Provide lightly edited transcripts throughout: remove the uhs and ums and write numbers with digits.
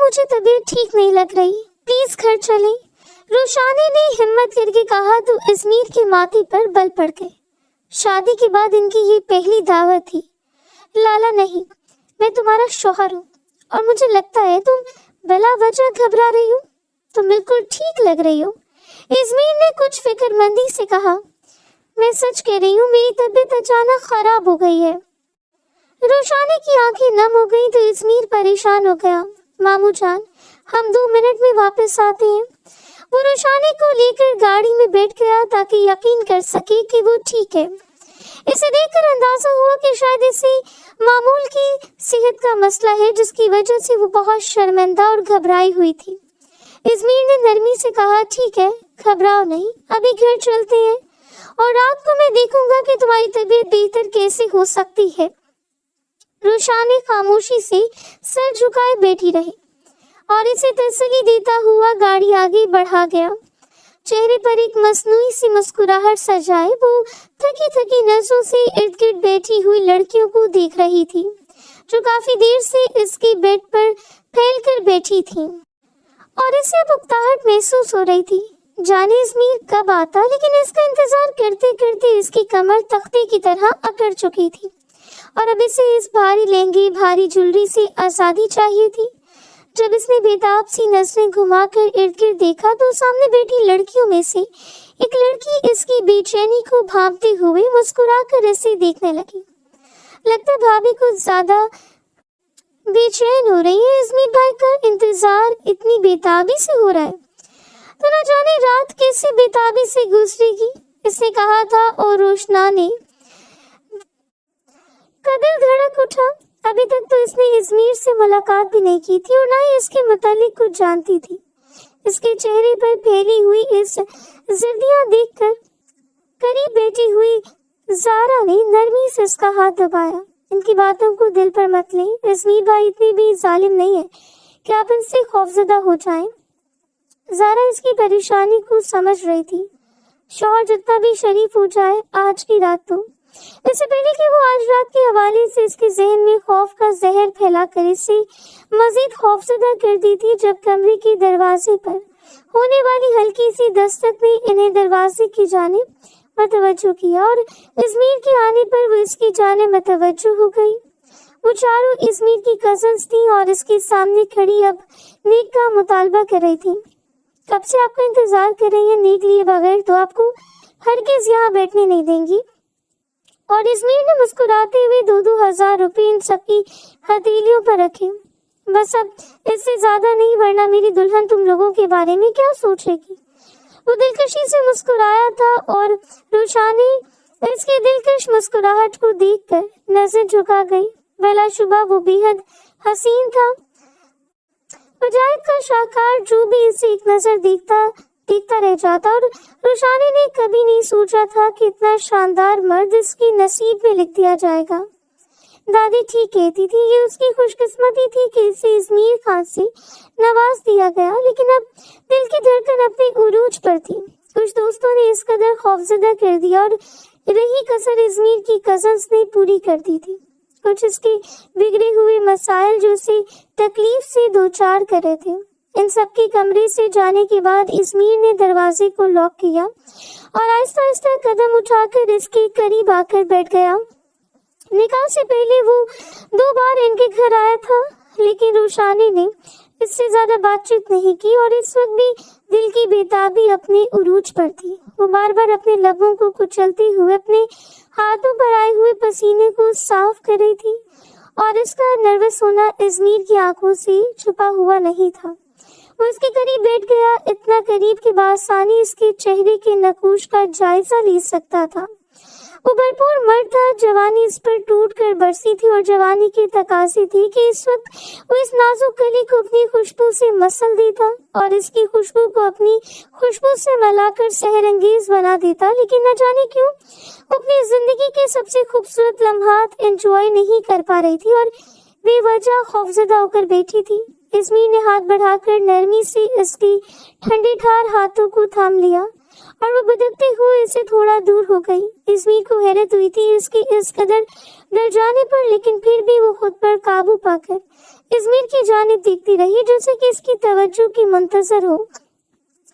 مجھے طبیعت ٹھیک نہیں لگ رہی, پلیز گھر چلیں. روشانی نے ہمت کر کے کہا تو ازمیر کے ماتھے پر بل پڑ گئے. شادی کے بعد ان کی یہ پہلی دعوت تھی. لالا نہیں, میں تمہارا شوہر ہوں اور مجھے لگتا ہے تم بلا وجہ گھبرا رہی ہو. تم بالکل ٹھیک لگ رہی ہو, ازمیر نے کچھ فکر مندی سے کہا. میں سچ کہہ رہی ہوں, میری طبیعت اچانک خراب ہو گئی ہے. روشانی کی آنکھیں نم ہو گئی تو ازمیر پریشان ہو گیا. ماموں جان, ہم 2 منٹ میں واپس آتے ہیں. وہ روشانی کو لے کر گاڑی میں بیٹھ گیا تاکہ یقین کر سکے کہ وہ ٹھیک ہے. اسے دیکھ کر اندازہ ہوا کہ شاید اسے معمول کی صحت کا مسئلہ ہے, جس کی وجہ سے وہ بہت شرمندہ اور گھبرائی ہوئی تھی. ازمیر نے نرمی سے کہا, ٹھیک ہے, گھبراؤ نہیں, ابھی گھر چلتے ہیں اور رات کو میں دیکھوں گا کہ تمہاری طبیعت بہتر کیسے ہو سکتی ہے. روشانی خاموشی سے سر جھکائے بیٹھی رہی اور اسے تسلی دیتا ہوا گاڑی آگے بڑھا گیا. چہرے پر ایک مصنوعی سی مسکراہٹ سجائے وہ تھکی تھکی نسوں سے ارد گرد بیٹھی ہوئی لڑکیوں کو دیکھ رہی تھی, جو کافی دیر سے اس کے بیڈ پر پھیل کر بیٹھی تھیں, اور اسے اب اکتاہٹ محسوس ہو رہی تھی. جانے ازمیر کب آتا, لیکن اس کا انتظار کرتے کرتے اس کی کمر تختے کی طرح اکڑ چکی تھی اور اب اسے اس بھاری لہنگے بھاری جولری سے آزادی چاہیے تھی. جب اس نے بےتاب سی نظریں گھما کر ارد گرد دیکھا تو سامنے بیٹھی لڑکیوں میں سے ایک لڑکی اس کی بے چینی کو بھانپتے ہوئے مسکرا کر اسے دیکھنے لگی. لگتا ہے بھابھی کچھ زیادہ بے چین ہو رہی ہے. ازمیر بھائی کا انتظار اتنی بےتابی سے ہو رہا ہے تو نہ جانے رات کیسے بےتابی سے گزرے گی, اس نے کہا تھا. اور روشنا نے کا دل دھڑک اٹھا. ابھی تک تو اس نے ازمیر سے ملاقات بھی نہیں کی تھی اور نہ ہی اس کے متعلق کچھ جانتی تھی. اس کے چہرے پر پھیلی ہوئی اس زردیاں دیکھ کر قریب بیٹھی ہوئی زارا نے نرمی سے اس کا ہاتھ دبایا. ان کی باتوں کو دل پر مت لیں, ازمیر بھائی اتنے بھی ظالم نہیں ہے کہ آپ ان سے خوفزدہ ہو جائیں. زارا اس کی پریشانی کو سمجھ رہی تھی. شوہر جتنا بھی شریف ہو جائے, آج کی رات تو اس سے پہلے کہ وہ آج رات کے حوالے سے اس کے ذہن میں خوف کا زہر پھیلا کر اسے مزید خوفزدہ کر دی تھی. جب کمرے کے دروازے پر ہونے والی ہلکی سی دستک نے انہیں دروازے کی جانب متوجہ کیا اور ازمیر کے آنے پر وہ اس کی جانب متوجہ ہو گئی. وہ چاروں ازمیر کی کزنز تھیں اور اس کے سامنے کھڑی اب نیک کا مطالبہ کر رہی تھیں. کب سے آپ کا انتظار کر رہی ہیں, نیک لیے بغیر تو آپ کو ہرگز یہاں بیٹھنے نہیں دیں گی. اور ازمیر نے مسکراتے ہوئے 2,000 روپے ان سب کی ہتھیلیوں پر رکھے. بس اب اس سے زیادہ نہیں, ورنہ میری دلہن تم لوگوں کے بارے میں کیا سوچے گی. وہ دلکشی سے مسکرایا تھا اور روشانی اس کی دلکش مسکراہٹ کو دیکھ کر نظر جھکا گئی. بلا شبہ وہ بے حد حسین تھا. مجاہد کا شاہکار جو بھی اسے ایک نظر دیکھتا رہ جاتا, اور روشانی نے کبھی نہیں سوچا تھا کہ اتنا شاندار مرد اس کی نصیب میں لکھ دیا جائے گا. دادی ٹھیک کہتی تھی, یہ اس کی خوش قسمتی تھی کہ اسے ازمیر خان سے نواز دیا گیا, لیکن اب دل کی دھڑکن اپنے عروج پر تھی. کچھ دوستوں نے اس قدر خوفزدہ کر دیا اور رہی کسر ازمیر کی کزنز نے پوری کر دی تھی. کچھ اس کے بگڑے ہوئے مسائل جو اسے تکلیف سے دوچار کر رہے تھے. ان سب کے کمرے سے جانے کے بعد ازمیر نے دروازے کو لاک کیا اور آہستہ آہستہ قدم اٹھا کر اس کے قریب آ کر بیٹھ گیا. نکاح سے پہلے وہ 2 بار ان کے گھر آیا تھا, لیکن روشانی نے اس سے زیادہ بات چیت نہیں کی اور اس وقت بھی دل کی بےتابی اپنے عروج پر تھی. وہ بار بار اپنے لبوں کو کچلتے ہوئے اپنے ہاتھوں پر آئے ہوئے پسینے کو صاف کر رہی تھی, اور اس کا نروس ہونا ازمیر کی آنکھوں سے چھپا ہوا نہیں تھا. وہ اس کے قریب بیٹھ گیا, اتنا قریب کہ بآسانی اس کے چہرے کے نقوش کا جائزہ لے سکتا تھا. وہ بھرپور مرد تھا, جوانی اس پر ٹوٹ کر برسی تھی اور جوانی کے تقاضے تھی کہ اس وقت وہ اس نازک کلی کو اپنی خوشبو سے مسل دیتا اور اس کی خوشبو کو اپنی خوشبو سے ملا کر سحر انگیز بنا دیتا. لیکن نہ جانے کیوں وہ اپنی زندگی کے سب سے خوبصورت لمحات انجوائے نہیں کر پا رہی تھی اور بے وجہ خوفزدہ ہو کر بیٹھی تھی. ازمیر نے ہاتھ بڑھا کر نرمی سے اس کی ٹھنڈی ٹھار ہاتھوں کو تھام لیا اور وہ بدکتے ہوئے اسے تھوڑا دور ہو گئی. ازمیر کو حیرت ہوئی تھی اس کے اس قدر ڈر جانے پر, لیکن پھر بھی وہ خود پر قابو پا کر इज़मीर की जानिब देखती रही जैसे कि इसकी तवज्जो की मुंतजर हो।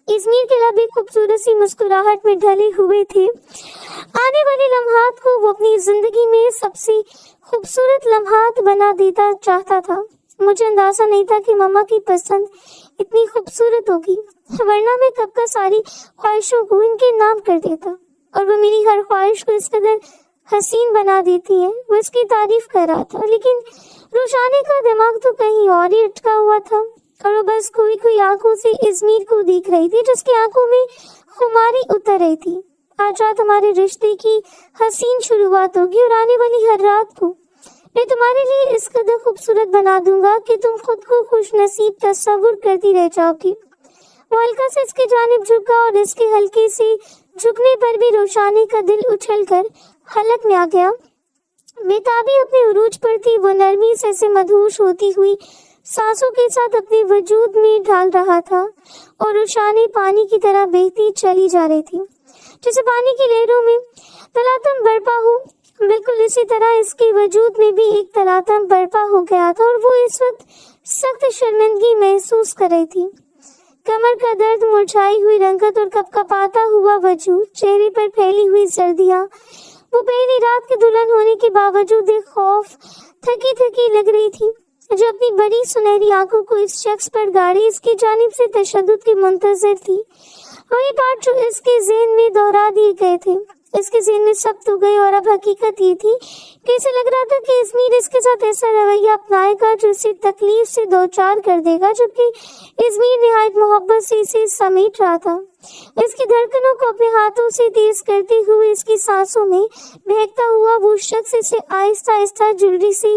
इज़मीर के लब एक खूबसूरत सी मुस्कुराहट में ढले हुए थे। आने वाले लम्हात को वो अपनी जिंदगी में सबसे खूबसूरत लम्हात बना देता चाहता था। मुझे अंदाजा नहीं था कि मम्मा की पसंद इतनी खूबसूरत होगी, वरना मैं कब का सारी ख्वाहिशों को इनके नाम कर देता और वो मेरी हर ख्वाहिश को इस कदर हसीन बना देती है। वो इसकी तारीफ कर रहा था, लेकिन रोशानी का दिमाग तो कहीं और ही अटका हुआ था और वो बस खोई खोई आंखों से इज़मीर को देख रही थी, जिसकी आंखों में खुमारी उतर रही थी। आज रात हमारे रिश्ते की हसीन शुरुआत होगी और आने वाली हर रात को मैं तुम्हारे लिए इस कदर खूबसूरत बना दूंगा कि तुम खुद को खुश नसीब तस्वुर करती रह जाओगी। वो हल्का से इसकी जानिब झुका और इसके हल्के से झुकने पर भी रोशानी का दिल उछलकर हलक में आ गया। बेताबी अपने उरूज पर थी। वो नरमी से ऐसे मदहोश होती हुई सांसों के साथ अपने वजूद में ढाल रहा था और रोशानी पानी की तरह बहती चली जा रही थी, जैसे पानी की लहरों में तलातम बरपा हो। बिल्कुल इसी तरह इसके वजूद में भी एक तलातम बरपा हो गया था और वो इस वक्त सख्त शर्मिंदगी महसूस कर रही थी। कमर का दर्द, मुरझाई हुई रंगत और कपकपाता हुआ वजूद, चेहरे पर फैली हुई सर्दियाँ, वो पहली रात की दुल्हन होने के बावजूद एक खौफ थकी थकी लग रही थी जो अपनी बड़ी सुनहरी आंखों को इस शख्स पर गाड़ी इसकी जानिब से तशद्दुद की मुंतजर थी। वही बात जो इसके ज़हन में दोहरा दिए गए थे, इसके ज़हन में सख्त हो गई और अब हकीकत ये थी कि इसे लग रहा था कि इज़मीर इसके साथ ऐसा रवैया अपनाएगा जो इसे तकलीफ से दो चार कर देगा, जबकि इज़मीर निहायत मोहब्बत से इसे समेट रहा था। इसकी धड़कनों को अपने हाथों से तेज करते हुए इसकी सांसों में बहकता हुआ वो शख्स इसे आहिस्ता आहिस्ता ज्वेलरी से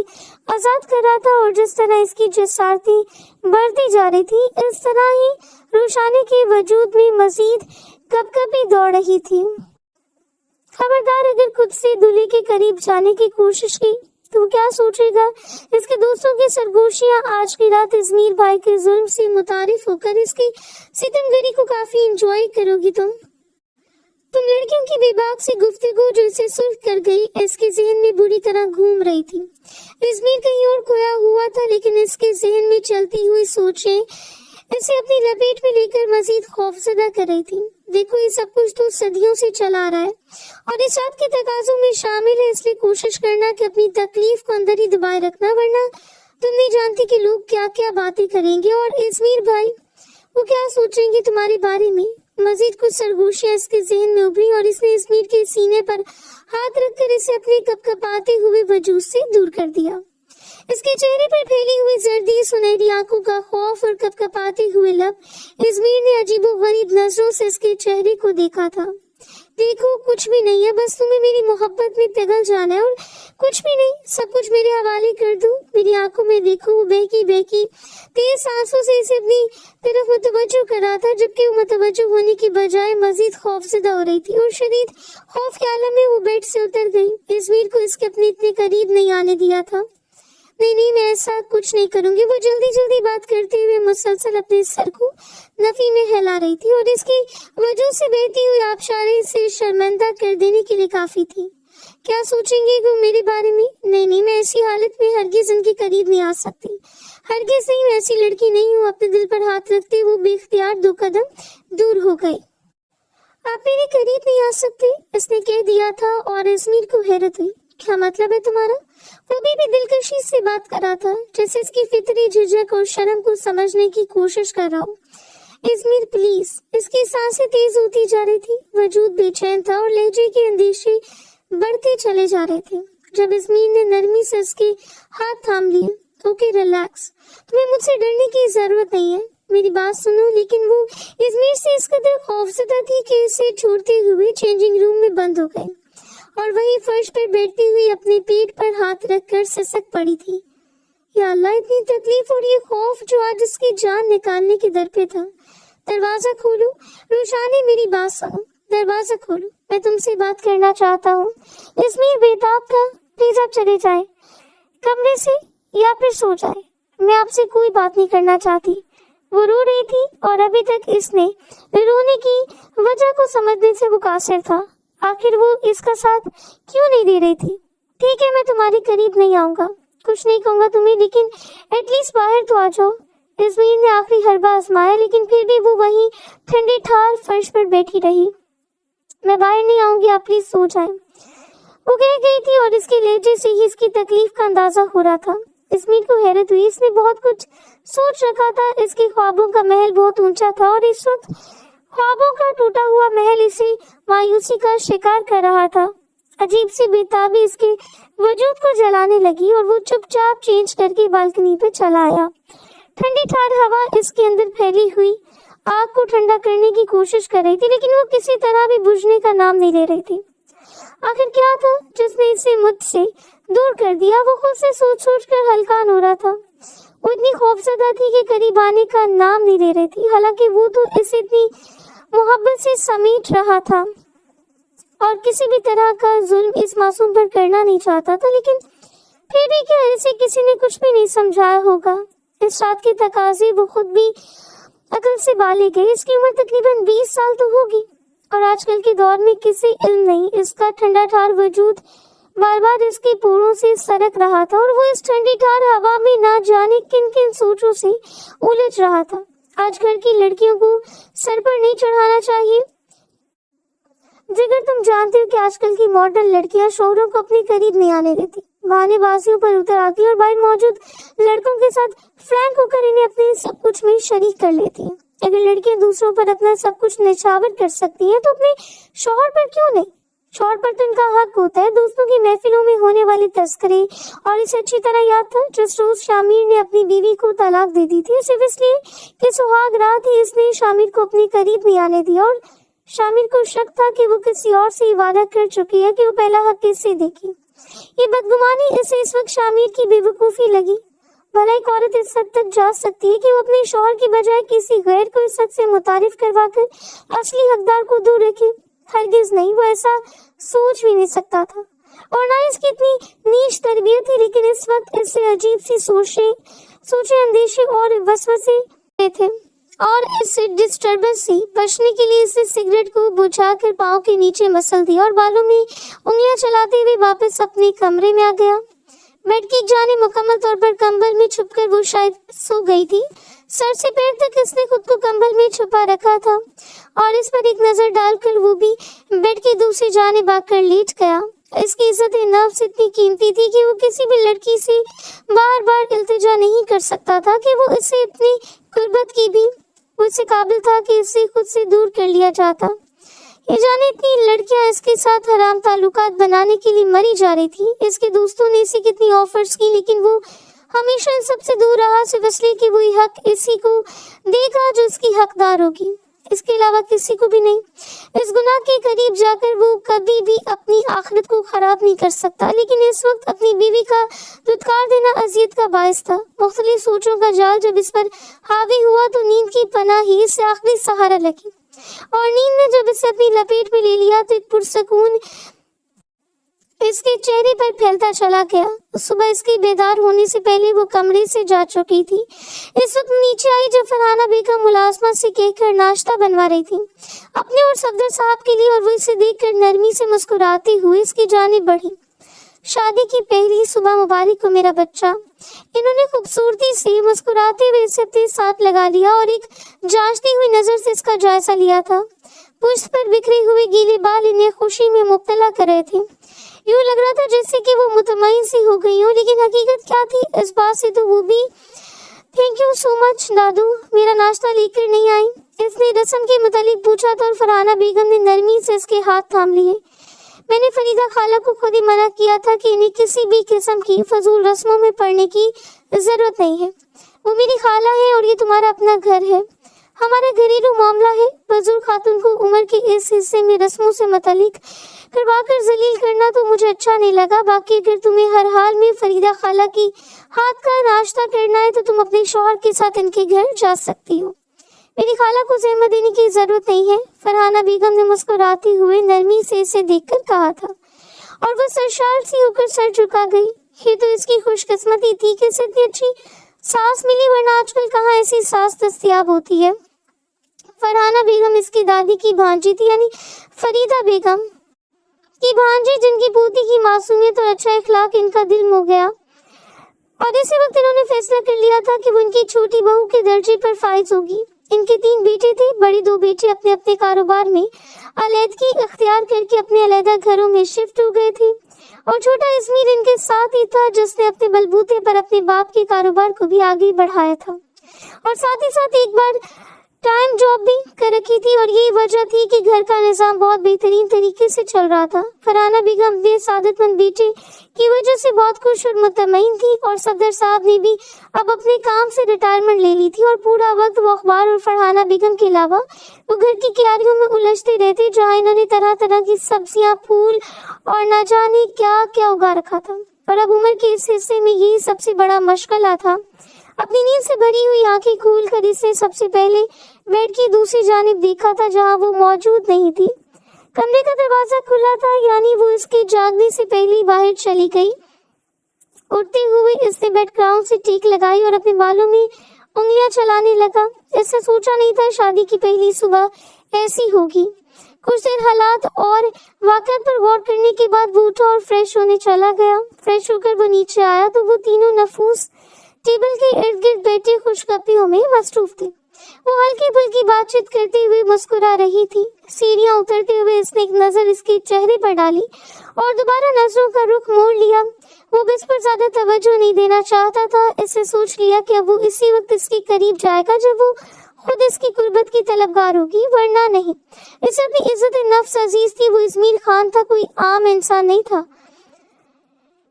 आजाद कर रहा था और जिस तरह इसकी जसारती बढ़ती जा रही थी, इस तरह ही रोशानी के वजूद में मजीद कपकपी दौड़ रही थी। खबरदार, अगर खुद से दूल्हे के करीब जाने की कोशिश की तो क्या सोचेगा? इसके दोस्तों की सरगोशियां आज की रात इज़मीर भाई के जुल्म से मुतारिफ होकर इसकी सितमगरी को काफी एंजॉय करोगी। तुम लड़कियों की बेबाक सी गुफ्तगू जो इसे सुर्ख कर गई, इसके जहन में बुरी तरह घूम रही थी। इज़मीर कहीं और खोया हुआ था, लेकिन इसके जहन में चलती हुई सोचें इसे अपनी लपेट में लेकर मजीद खौफजदा कर रही थी। देखो, ये सब कुछ तो सदियों से चला रहा है और इस रात के तकाजों में शामिल है, इसलिए कोशिश करना कि अपनी तकलीफ को अंदर ही दबाए रखना, वरना तुम नहीं जानती कि लोग क्या क्या बातें करेंगे और इज़मीर भाई वो क्या सोचेंगे तुम्हारे बारे में। मजीद कुछ सरगोशियां इसके जहन में उभरी और इसने इज़मीर के सीने पर हाथ रखकर इसे अपने कपकपाते हुए वजूद से दूर कर दिया। इसके चेहरे पर फैली हुई जर्दी, सुनहरी आंखों का खौफ और कपकपाते हुए लब, इज़मीर ने अजीबोगरीब नजरों से इसके चेहरे को देखा था। देखो, कुछ भी नहीं है, बस तुम्हें मेरी मोहब्बत में पिघल जाना है और कुछ भी नहीं, सब कुछ मेरे हवाले कर दो। मेरी आंखों में देखो, वो बहकी बहकी तेज सांसों से इसे अपनी तरफ मुतवज्जो कर रहा था, जबकि वो मुतवज्जो होने की बजाय मजीद खौफजदा हो रही थी और शदीद खौफ के आलम में वो बेड से उतर गई। इज़मीर को इसके अपने इतने करीब नहीं आने दिया था। नहीं, मैं ऐसा कुछ नहीं करूंगी। वो जल्दी जल्दी बात करते हुए मुसलसल अपने सर को नफी में हिला रही थी और इसकी वजूद से बहती हुई आबशारें से शर्मिंदा कर देने के लिए काफी थी। क्या सोचेंगे वो मेरे बारे में? नहीं, मैं ऐसी हालत में हरगिज इनके करीब नहीं आ सकती। हरगिज नहीं, मैं ऐसी लड़की नहीं हूँ। अपने दिल पर हाथ रखते वो बेख्तियार 2 कदम दूर हो गई। आप मेरे करीब नहीं आ सकते, इसने कह दिया था और इज़मीर को हैरत हुई। क्या मतलब है तुम्हारा? वो भी दिलकशी से बात कर रहा था, जैसे इसकी फितरी झिझक और शर्म को समझने की कोशिश कर रहा हूँ। इज़मीर प्लीज। इसकी सांसें तेज होती जा रही थी, वजूद बेचैन था और लहजे के अंदेशे बढ़ते चले जा रहे थे। जब इज़मीर ने नरमी से उसके हाथ थाम लिए, ओके रिलैक्स, तुम्हें मुझसे डरने की जरूरत नहीं है, मेरी बात सुनो। लेकिन वो इज़मीर से इस कदर खौफजदा थी कि इसे छोड़ते हुए चेंजिंग रूम में बंद हो गई और वही फर्श पर बैठती हुई अपने पेट पर हाथ रखकर सिसक पड़ी थी। या अल्लाह, इतनी तकलीफ और ये खौफ जो आज उसकी जान निकालने के दर पे था। दरवाजा खोलो रोशानी, मेरी बात सुनो, दरवाजा खोलो, मैं तुमसे बात करना चाहता हूँ। इज़मीर बेताब था। प्लीज आप चले जाए कमरे से या फिर सो जाए, मैं आपसे कोई बात नहीं करना चाहती। वो रो रही थी और अभी तक इसने रोने की वजह को समझने से वो कासिर था। आखिर वो इसका साथ क्यों नहीं दे रही थी? ठीक है, मैं तुम्हारे करीब नहीं आऊंगा, कुछ नहीं कहूँगा तुम्हें, लेकिन एटलीस्ट बाहर तो आ जाओ। इस्मीर ने आखिरी हरबा आजमाया, लेकिन फिर भी वो वहीं ठंडे ठार फर्श पर बैठी रही। मैं बाहर नहीं आऊंगी, आप प्लीज सो जाएं। वो कह गई थी और इसके लहजे से ही इसकी तकलीफ का अंदाजा हो रहा था। इस्मीर को हैरत हुई, इसने बहुत कुछ सोच रखा था। इसके ख्वाबों का महल बहुत ऊंचा था और इस वक्त ख्वाबों का टूटा हुआ महल इसे मायूसी का शिकार कर रहा था। अजीब सी बेताबी इसके वजूद को जलाने लगी और वो चुपचाप चेंज करके बालकनी पे चला आया। ठंडी ठार हवा इसके अंदर फैली हुई आग को ठंडा करने की कोशिश कर रही थी, लेकिन वो किसी तरह भी बुझने का नाम नहीं ले रही थी। आखिर क्या था जिसने इसे मुझसे दूर कर दिया? वो खुद से सोच सोच कर हलकान हो रहा था। वो इतनी खौफजदा थी कि करीब आने का नाम नहीं ले रही थी। हालांकि वो तो इसे इतनी मोहब्बत से समेट रहा था और किसी भी तरह का जुल्म इस मासूम पर करना नहीं चाहता था, लेकिन फिर भी क्या इसे किसी ने कुछ भी नहीं समझाया होगा? इस रात के तकाजे वो खुद भी अकल से बाले गए। इसकी उम्र तकरीबन 20 साल तो होगी और आजकल के दौर में किसी इल्म नहीं। इसका ठंडा ठार वजूद बार बार इसके पोरों से सरक रहा था और वो इस ठंडी ठार हवा में ना जाने किन किन सोचों से उलझ रहा था। आज घर की लड़कियों को सर पर नहीं चढ़ाना चाहिए। जिगर, तुम जानते हो कि आजकल की मॉडर्न लड़कियां शौहरों को अपने करीब नहीं आने देती, बहानेबाजियों पर उतर आती और बाहर मौजूद लड़कों के साथ फ्रैंक होकर इन्हें अपने सब कुछ में शरीक कर लेती हैं। अगर लड़कियां दूसरों पर अपना सब कुछ निछावर कर सकती हैं तो अपने शौहर पर क्यों नहीं? शौहर पर तो इनका हक होता है। दोस्तों की महफिलों में होने वाले तस्करे, और इसे अच्छी तरह याद था जिस रोज शामिर ने अपनी बीवी को तलाक दे दी थी, सिर्फ इसलिए कि सुहाग रात ही इसने शामिर को अपने करीब नहीं आने दिया और शामिर को शक था कि वो किसी और से वादा कर चुकी है कि वो पहला हक किससे देगी। ये बदगुमानी इसे इस वक्त शामिर की बेवकूफी लगी। भला एक औरत इस हद तक जा सकती है कि वो अपने शौहर की बजाय किसी गैर को इस हद से मुतारिफ करवाकर असली हकदार को दूर रखे? हरगिज नहीं, वो ऐसा सोच भी नहीं सकता था और ना इसकी इतनी नीच तरबियत थी। लेकिन इस वक्त इससे अजीब सी सोचे अंदेशे और वसवसे थे और इस डिस्टर्बेंस से बचने के लिए इसे सिगरेट को बुझाकर पाँव के नीचे मसल दिया और बालों में उंगलियां चलाते हुए वापस अपने कमरे में आ गया। बेड की जाने मुकम्मल तौर पर कंबल में छुपकर वो शायद सो गई थी। सर से पैर तक इसने खुद को कंबल में छुपा रखा था और इस पर एक नजर डालकर वो भी बेड की दूसरी जानिब आकर लेट गया। इसकी इज्जत नफ्स इतनी कीमती थी कि वो किसी भी लड़की से बार बार इल्तिजा नहीं कर सकता था कि वो इसे इतनी कुर्बत की भी वो इससे काबिल था कि इसे खुद से दूर कर लिया जाता। ये जाने इतनी लड़कियां इसके साथ हराम ताल्लुकात बनाने के लिए मरी जा रही थी। इसके दोस्तों ने इसे कितनी ऑफर्स की, लेकिन वो हमेशा इन सबसे दूर रहा, सिर्फ इसलिए कि वो हक इसी को देगा जो इसकी हकदार होगी, इसके अलावा किसी को भी नहीं। इस गुनाह के करीब जाकर वो कभी भी अपनी आखिरत को खराब नहीं कर सकता, लेकिन इस वक्त अपनी बीवी का दुत्कार देना अजियत का बायस था। मुख्तलिफ सोचों का जाल जब इस पर हावी हुआ तो नींद की पनाह ही इसे आखिरी सहारा लगी और नींद ने जब इसे अपनी लपेट में ले लिया तो एक पुरसकून इसके चेहरे पर फैलता चला गया। सुबह इसके बेदार होने से पहले वो कमरे से जा चुकी थी। इस वक्त नीचे आई जब फरहाना बेगम मुलाजमा से कहकर नाश्ता बनवा रही थी अपने और सफदर साहब के लिए, और वो इसे देखकर नरमी से मुस्कुराते हुए इसकी जानिब बढ़ी। शादी की पहली सुबह मुबारक हो मेरा बच्चा। इन्होंने खूबसूरती से मुस्कुराते हुए इसे अपने साथ लगा लिया और एक जांचती हुई नजर से इसका जायजा लिया था। पुष्ट पर बिखरे हुए गीले बाल इन्हें खुशी में मुब्तला कर रहे थे। यूं लग रहा था जैसे कि वो मुतमईन सी हो गई हो, लेकिन हकीकत क्या थी इस बात से तो वो भी थैंक यू सो मच दादू, मेरा नाश्ता लेकर नहीं आई। इसने रस्म के मुतालिक पूछा था और फरहाना बेगम ने नरमी से इसके हाथ थाम लिए। मैंने फरीदा खाला को खुद ही मना किया था कि इन्हें किसी भी किस्म की फजूल रस्मों में पड़ने की जरूरत नहीं है। वो मेरी खाला है और ये तुम्हारा अपना घर है, हमारा घरेलू मामला है। फजूल खातून को उम्र के इस हिस्से में रस्मों से मुतालिक करवाकर जलील करना तो मुझे अच्छा नहीं लगा। बाकी अगर तुम्हें हर हाल में फरीदा खाला की हाथ का नाश्ता करना है तो तुम अपने शौहर के साथ इनके घर जा सकती हो, मेरी खाला को ज़हमत देने की जरूरत नहीं है। फरहाना बेगम ने मुस्कुराते हुए नरमी से इसे देखकर कहा था और वह सरशार सी होकर सर झुका गई। ये तो इसकी खुशकिस्मती थी कि इसे इतनी अच्छी सास मिली, वरना आजकल कहाँ ऐसी सास दस्तयाब होती है। फरहाना बेगम इसकी दादी की भांजी थी, यानी फरीदा बेगम की भांजी, जिनकी पोती की मासूमियत और अच्छा इखलाक इनका दिल मोह गया। और इसी वक्त इन्होंने फैसला कर लिया था कि वो इनकी छोटी बहू के दर्जे पर फाइज होगी। इनके 3 बेटे थे, बड़ी 2 बेटे अपने अपने कारोबार में अलहदगी इख्तियार करके अपने अलहदा घरों में शिफ्ट हो गए थे और छोटा इस्मीर इनके साथ ही था, जिसने अपने बलबूते पर अपने बाप के कारोबार को भी आगे बढ़ाया था और साथ ही साथ एक बार टाइम जॉब भी कर रखी थी। और यही वजह थी कि घर का निज़ाम बहुत बेहतरीन तरीके से चल रहा था। फरहाना बेगम अपने सादतमंद बेटे की वजह से बहुत खुश और मुतमईन थी और सफदर साहब ने भी अब अपने काम से रिटायरमेंट ले ली थी और पूरा वक्त वो अखबार और फरहाना बेगम के अलावा वो घर की क्यारियों में उलझते रहते, जहाँ इन्होंने तरह तरह की सब्जियां, फूल और न जाने क्या क्या उगा रखा था। और अब उम्र के इस हिस्से में यही सबसे बड़ा मशगला था। अपनी नींद से भरी हुई आंखें खोलकर इसने सबसे पहले बेड की दूसरी जानिब देखा था, जहां वो मौजूद नहीं थी। कमरे का दरवाजा खुला था, यानी वो इसके जागने से पहले बाहर चली गई। उठते हुए इसने बेड ग्राउंड से टीक लगाई और अपने बालों में उंगलियां चलाने लगा। इसने सोचा नहीं था शादी की पहली सुबह ऐसी होगी। कुछ देर हालात और वाक़यात पर गौर करने के बाद वो उठा और फ्रेश होने चला गया। फ्रेश होकर वो नीचे आया तो वो तीनों नफूस टेबल के इर्द गिर्द बैठे खुशगपियों में मसरूफ थे। वो हल्की फुल्की बातचीत करते हुए मुस्कुरा रही थी। सीढ़ियां उतरते हुए इसने एक नजर इसके चेहरे पर डाली और दोबारा नजरों का रुख मोड़ लिया। वो इस पर ज्यादा तवज्जो नहीं देना चाहता था। इसने सोच लिया कि अब वो इसी वक्त इसके करीब जाएगा जब वो खुद इसकी कुर्बत की तलबगार होगी, वरना नहीं। इसे अपनी इज्जत नफ्स अजीज थी। वो इस्मीर खान था, कोई आम इंसान नहीं था।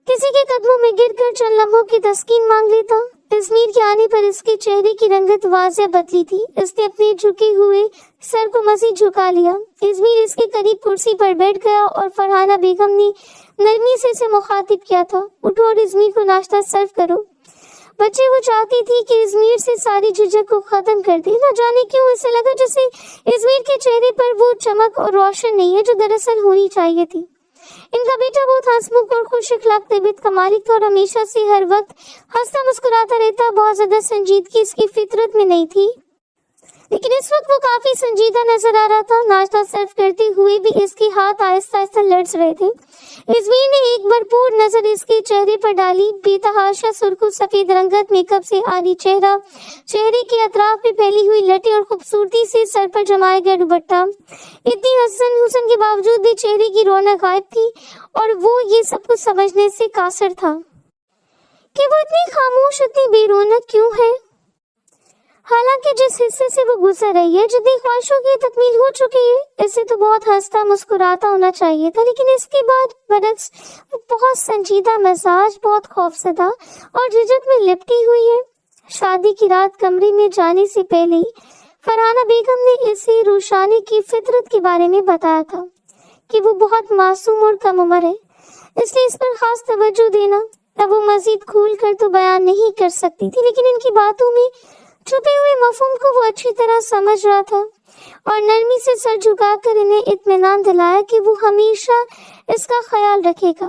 किसी के कदमों में गिरकर चंद लम्हों की तस्कीन मांग लेता। इस्मीर के आने पर इसके चेहरे की रंगत वाज़ेह बदली थी। इसने अपने झुके हुए सर को मज़ीद झुका लिया। इस्मीर इसके करीब कुर्सी पर बैठ गया और फरहाना बेगम ने नरमी से इसे मुखातिब किया था, उठो और इस्मीर को नाश्ता सर्व करो। बच्चे वो चाहती थी कि इस्मीर से सारी झिझक को खत्म कर दे। न जाने क्यों इसे लगा जैसे इस्मीर के चेहरे पर वो चमक और रोशन नहीं है जो दरअसल होनी चाहिए थी। इनका बेटा बहुत हंसमुख और खुश अखलाक तबीयत का मालिक था और हमेशा से हर वक्त हंसता मुस्कुराता रहता। बहुत ज्यादा संजीदगी इसकी फितरत में नहीं थी, लेकिन इस वक्त वो काफी संजीदा नजर आ रहा था। नाश्ता सर्व करते हुए भी इसके हाथ आहिस्ता आहिस्ता लर्ज रहे थे। इस्मीर ने एक भरपूर नजर इसके चेहरे पर डाली। बेतहाशा सुर्ख सफेद रंगत मेकअप से आरी चेहरा, चेहरे के अतराफ में फैली हुई लटें और खूबसूरती से सर पर जमाया गया दुपट्टा। इतनी हसन हुसन के बावजूद भी चेहरे की रौनक गायब थी और वो ये सब कुछ समझने से कासर था कि वो इतनी खामोश, इतनी बेरौनक क्यों है। हालांकि जिस हिस्से से वो गुजर रही है, जितनी ख्वाहिशों की तकमील हो चुकी है, इसे तो बहुत हंसता मुस्कुराता होना चाहिए था, लेकिन इसके बाद बरक्स बहुत संजीदा मिजाज, बहुत खौफजदा और झिझक में लिपटी हुई है। शादी की रात कमरे में जाने से पहले ही फरहाना बेगम ने इसे रोशानी की फितरत के बारे में बताया था कि वो बहुत मासूम और कम उम्र है, इसलिए इस पर खास तवज्जो देना। अब वो मजीद खोल कर तो बयान नहीं कर सकती थी, लेकिन इनकी बातों में छुपे हुए मफहूम को वो अच्छी तरह समझ रहा था और नरमी से सर झुकाकर इन्हें इत्मीनान दिलाया कि वो हमेशा इसका ख्याल रखेगा।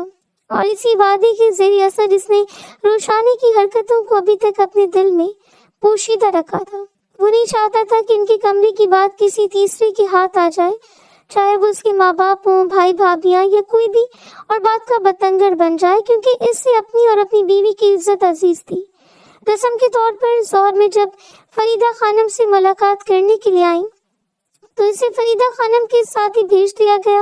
और इसी वादे के जरिए असर इसने रोशानी की हरकतों को अभी तक अपने दिल में पोशीदा रखा था। वो नहीं चाहता था कि इनके कमरे की बात किसी तीसरे के हाथ आ जाए, चाहे वो उसके माँ बाप हों, भाई भाभियाँ या कोई भी, और बात का बतंगड़ बन जाए, क्योंकि इससे अपनी और अपनी बीवी की इज्जत अजीज थी। रस्म के तौर पर ज़ोहर में जब फरीदा खानम से मुलाकात करने के लिए आई तो इसे फरीदा खानम के साथ ही भेज दिया गया।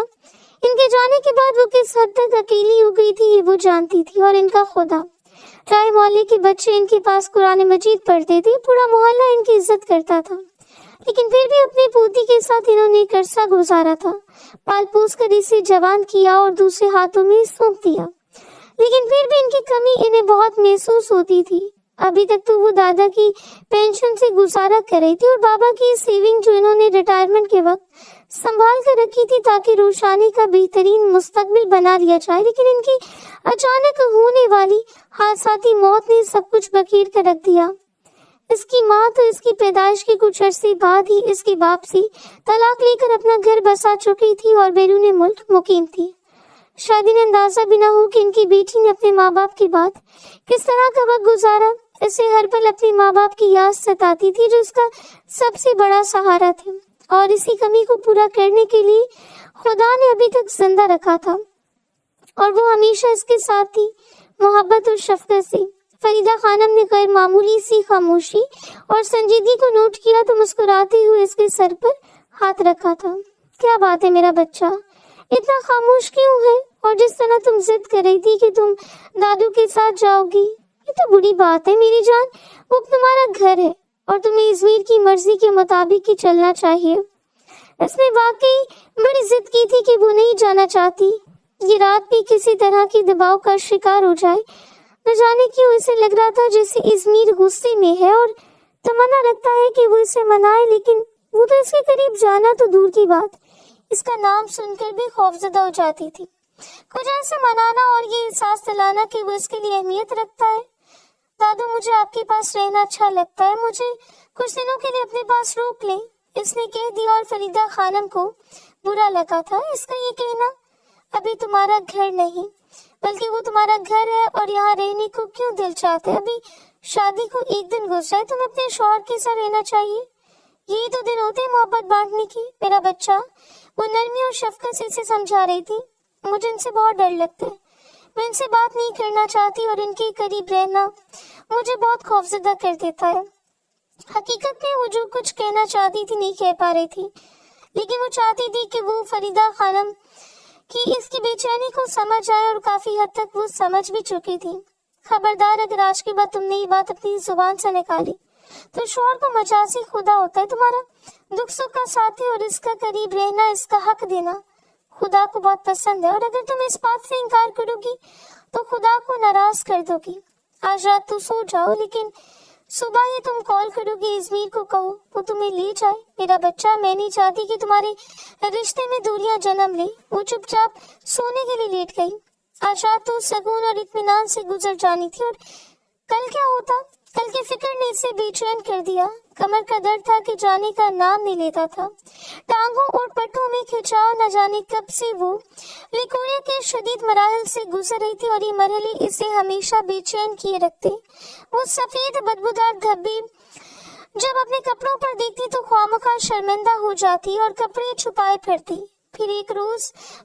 इनके जाने के बाद वो किस हद तक अकेली हो गई थी ये वो जानती थी। और इनका खुदा, चाहे मोहल्ले के बच्चे इनके पास कुरान मजीद पढ़ते थे, पूरा मोहल्ला इनकी इज्जत करता था, लेकिन फिर भी अपनी पोती के साथ इन्होंने एक अरसा गुजारा था। पाल पोस कर इसे जवान किया और दूसरे हाथों में सौंप दिया, लेकिन फिर भी इनकी कमी इन्हें बहुत महसूस होती थी। अभी तक तो वो दादा की पेंशन से गुजारा कर रही थी और बाबा की सेविंग जो इन्होंने रिटायरमेंट के वक्त संभाल कर रखी थी ताकि रोशानी का बेहतरीन मुस्तकबिल बना लिया जाए, लेकिन इनकी अचानक होने वाली हादसाती मौत ने सब कुछ बखेर कर रख दिया। इसकी माँ तो इसकी पैदाइश के कुछ अरसे बाद ही इसके बाप से तलाक लेकर अपना घर बसा चुकी थी और बैरून मुल्क मुकीम थी। शादी ने अंदाजा भी न हो कि इनकी बेटी ने अपने माँ बाप की बात किस तरह का वक्त गुजारा। इसे हर पल अपने माँ बाप की याद सताती थी जो उसका सबसे बड़ा सहारा थे, और इसी कमी को पूरा करने के लिए खुदा ने अभी तक जिंदा रखा था और वो हमेशा इसके साथ थी, मोहब्बत और शफकत से। फरीदा खानम ने गैर मामूली सी खामोशी और संजीदगी को नोट किया तो मुस्कुराते हुए इसके सर पर हाथ रखा था। क्या बात है मेरा बच्चा, इतना खामोश क्यों है? और जिस तरह तुम जिद कर रही थी कि तुम दादू के साथ जाओगी, ये तो बुरी बात है मेरी जान। वो तुम्हारा घर है और तुम्हें इज़मीर की मर्जी के मुताबिक ही चलना चाहिए। इसने वाकई बड़ी जिद की थी कि वो नहीं जाना चाहती। ये रात भी किसी तरह की दबाव का शिकार हो जाए। न जाने क्यों इसे लग रहा था जैसे इज़मीर गुस्से में है और तमन्ना लगता है कि वो इसे मनाए, लेकिन वो तो इसके करीब जाना तो दूर की बात, इसका नाम सुनकर भी खौफजदा हो जाती थी। कुछ ऐसे मनाना और ये एहसास दिलाना कि वो इसके लिए अहमियत रखता है। दादू, मुझे आपके पास रहना अच्छा लगता है, मुझे कुछ दिनों के लिए अपने पास रोक लें, इसने कह दिया। और फरीदा खानम को बुरा लगा था इसका ये कहना। अभी तुम्हारा घर नहीं बल्कि वो तुम्हारा घर है और यहाँ रहने को क्यों दिल चाहते? अभी शादी को एक दिन गुजरा है, तुम्हें अपने शौहर के साथ रहना चाहिए। यही तो दिन होते मोहब्बत बांटने की मेरा बच्चा। वो नरमी और शफकत से इसे समझा रही थी। मुझे इनसे बहुत डर लगता है, मैं इनसे बात नहीं करना चाहती और इनके करीब रहना मुझे बहुत खौफजदा कर देता है। हकीकत में वो जो कुछ कहना चाहती थी नहीं कह पा रही थी, लेकिन वो चाहती थी कि वो फरीदा खानम की इसकी बेचैनी को समझ जाए और काफी हद तक वो समझ भी चुकी थी। खबरदार, अगर आज के बाद तुमने ये बात अपनी जुबान से निकाली तो शौहर को मजाजी खुदा होता है, तुम्हारा दुख सुख का साथी और इसका करीब रहना, इसका हक देना खुदा को बहुत पसंद है। और अगर तुम इस बात से इनकार करोगी तो खुदा को नाराज कर दोगी। आज रात तो सो जाओ, लेकिन सुबह ही तुम कॉल करोगी, इज़मीर को कहो वो तुम्हें ले जाए। मेरा बच्चा, मैं नहीं चाहती कि तुम्हारे रिश्ते में दूरियां जन्म ले। वो चुपचाप सोने के लिए लेट गई। आज रात तो सुकून और इत्मीनान से गुजर जानी थी, और कल क्या होता? कल की फिक्र ने इसे बेचैन कर दिया। कमर का दर्द था कि जाने का नाम नहीं लेता था। टांगों और पट्टों में खिंचाव, न जाने कब से वो लिकोरिया के शदीद मराहल से गुजर रही थी, और ये मरहले इसे हमेशा बेचैन किए रखते। वो सफेद बदबूदार धब्बे जब अपने कपड़ों पर देखती तो ख्वामखा शर्मिंदा हो जाती और कपड़े छुपाए फिरती। फिर एक रोज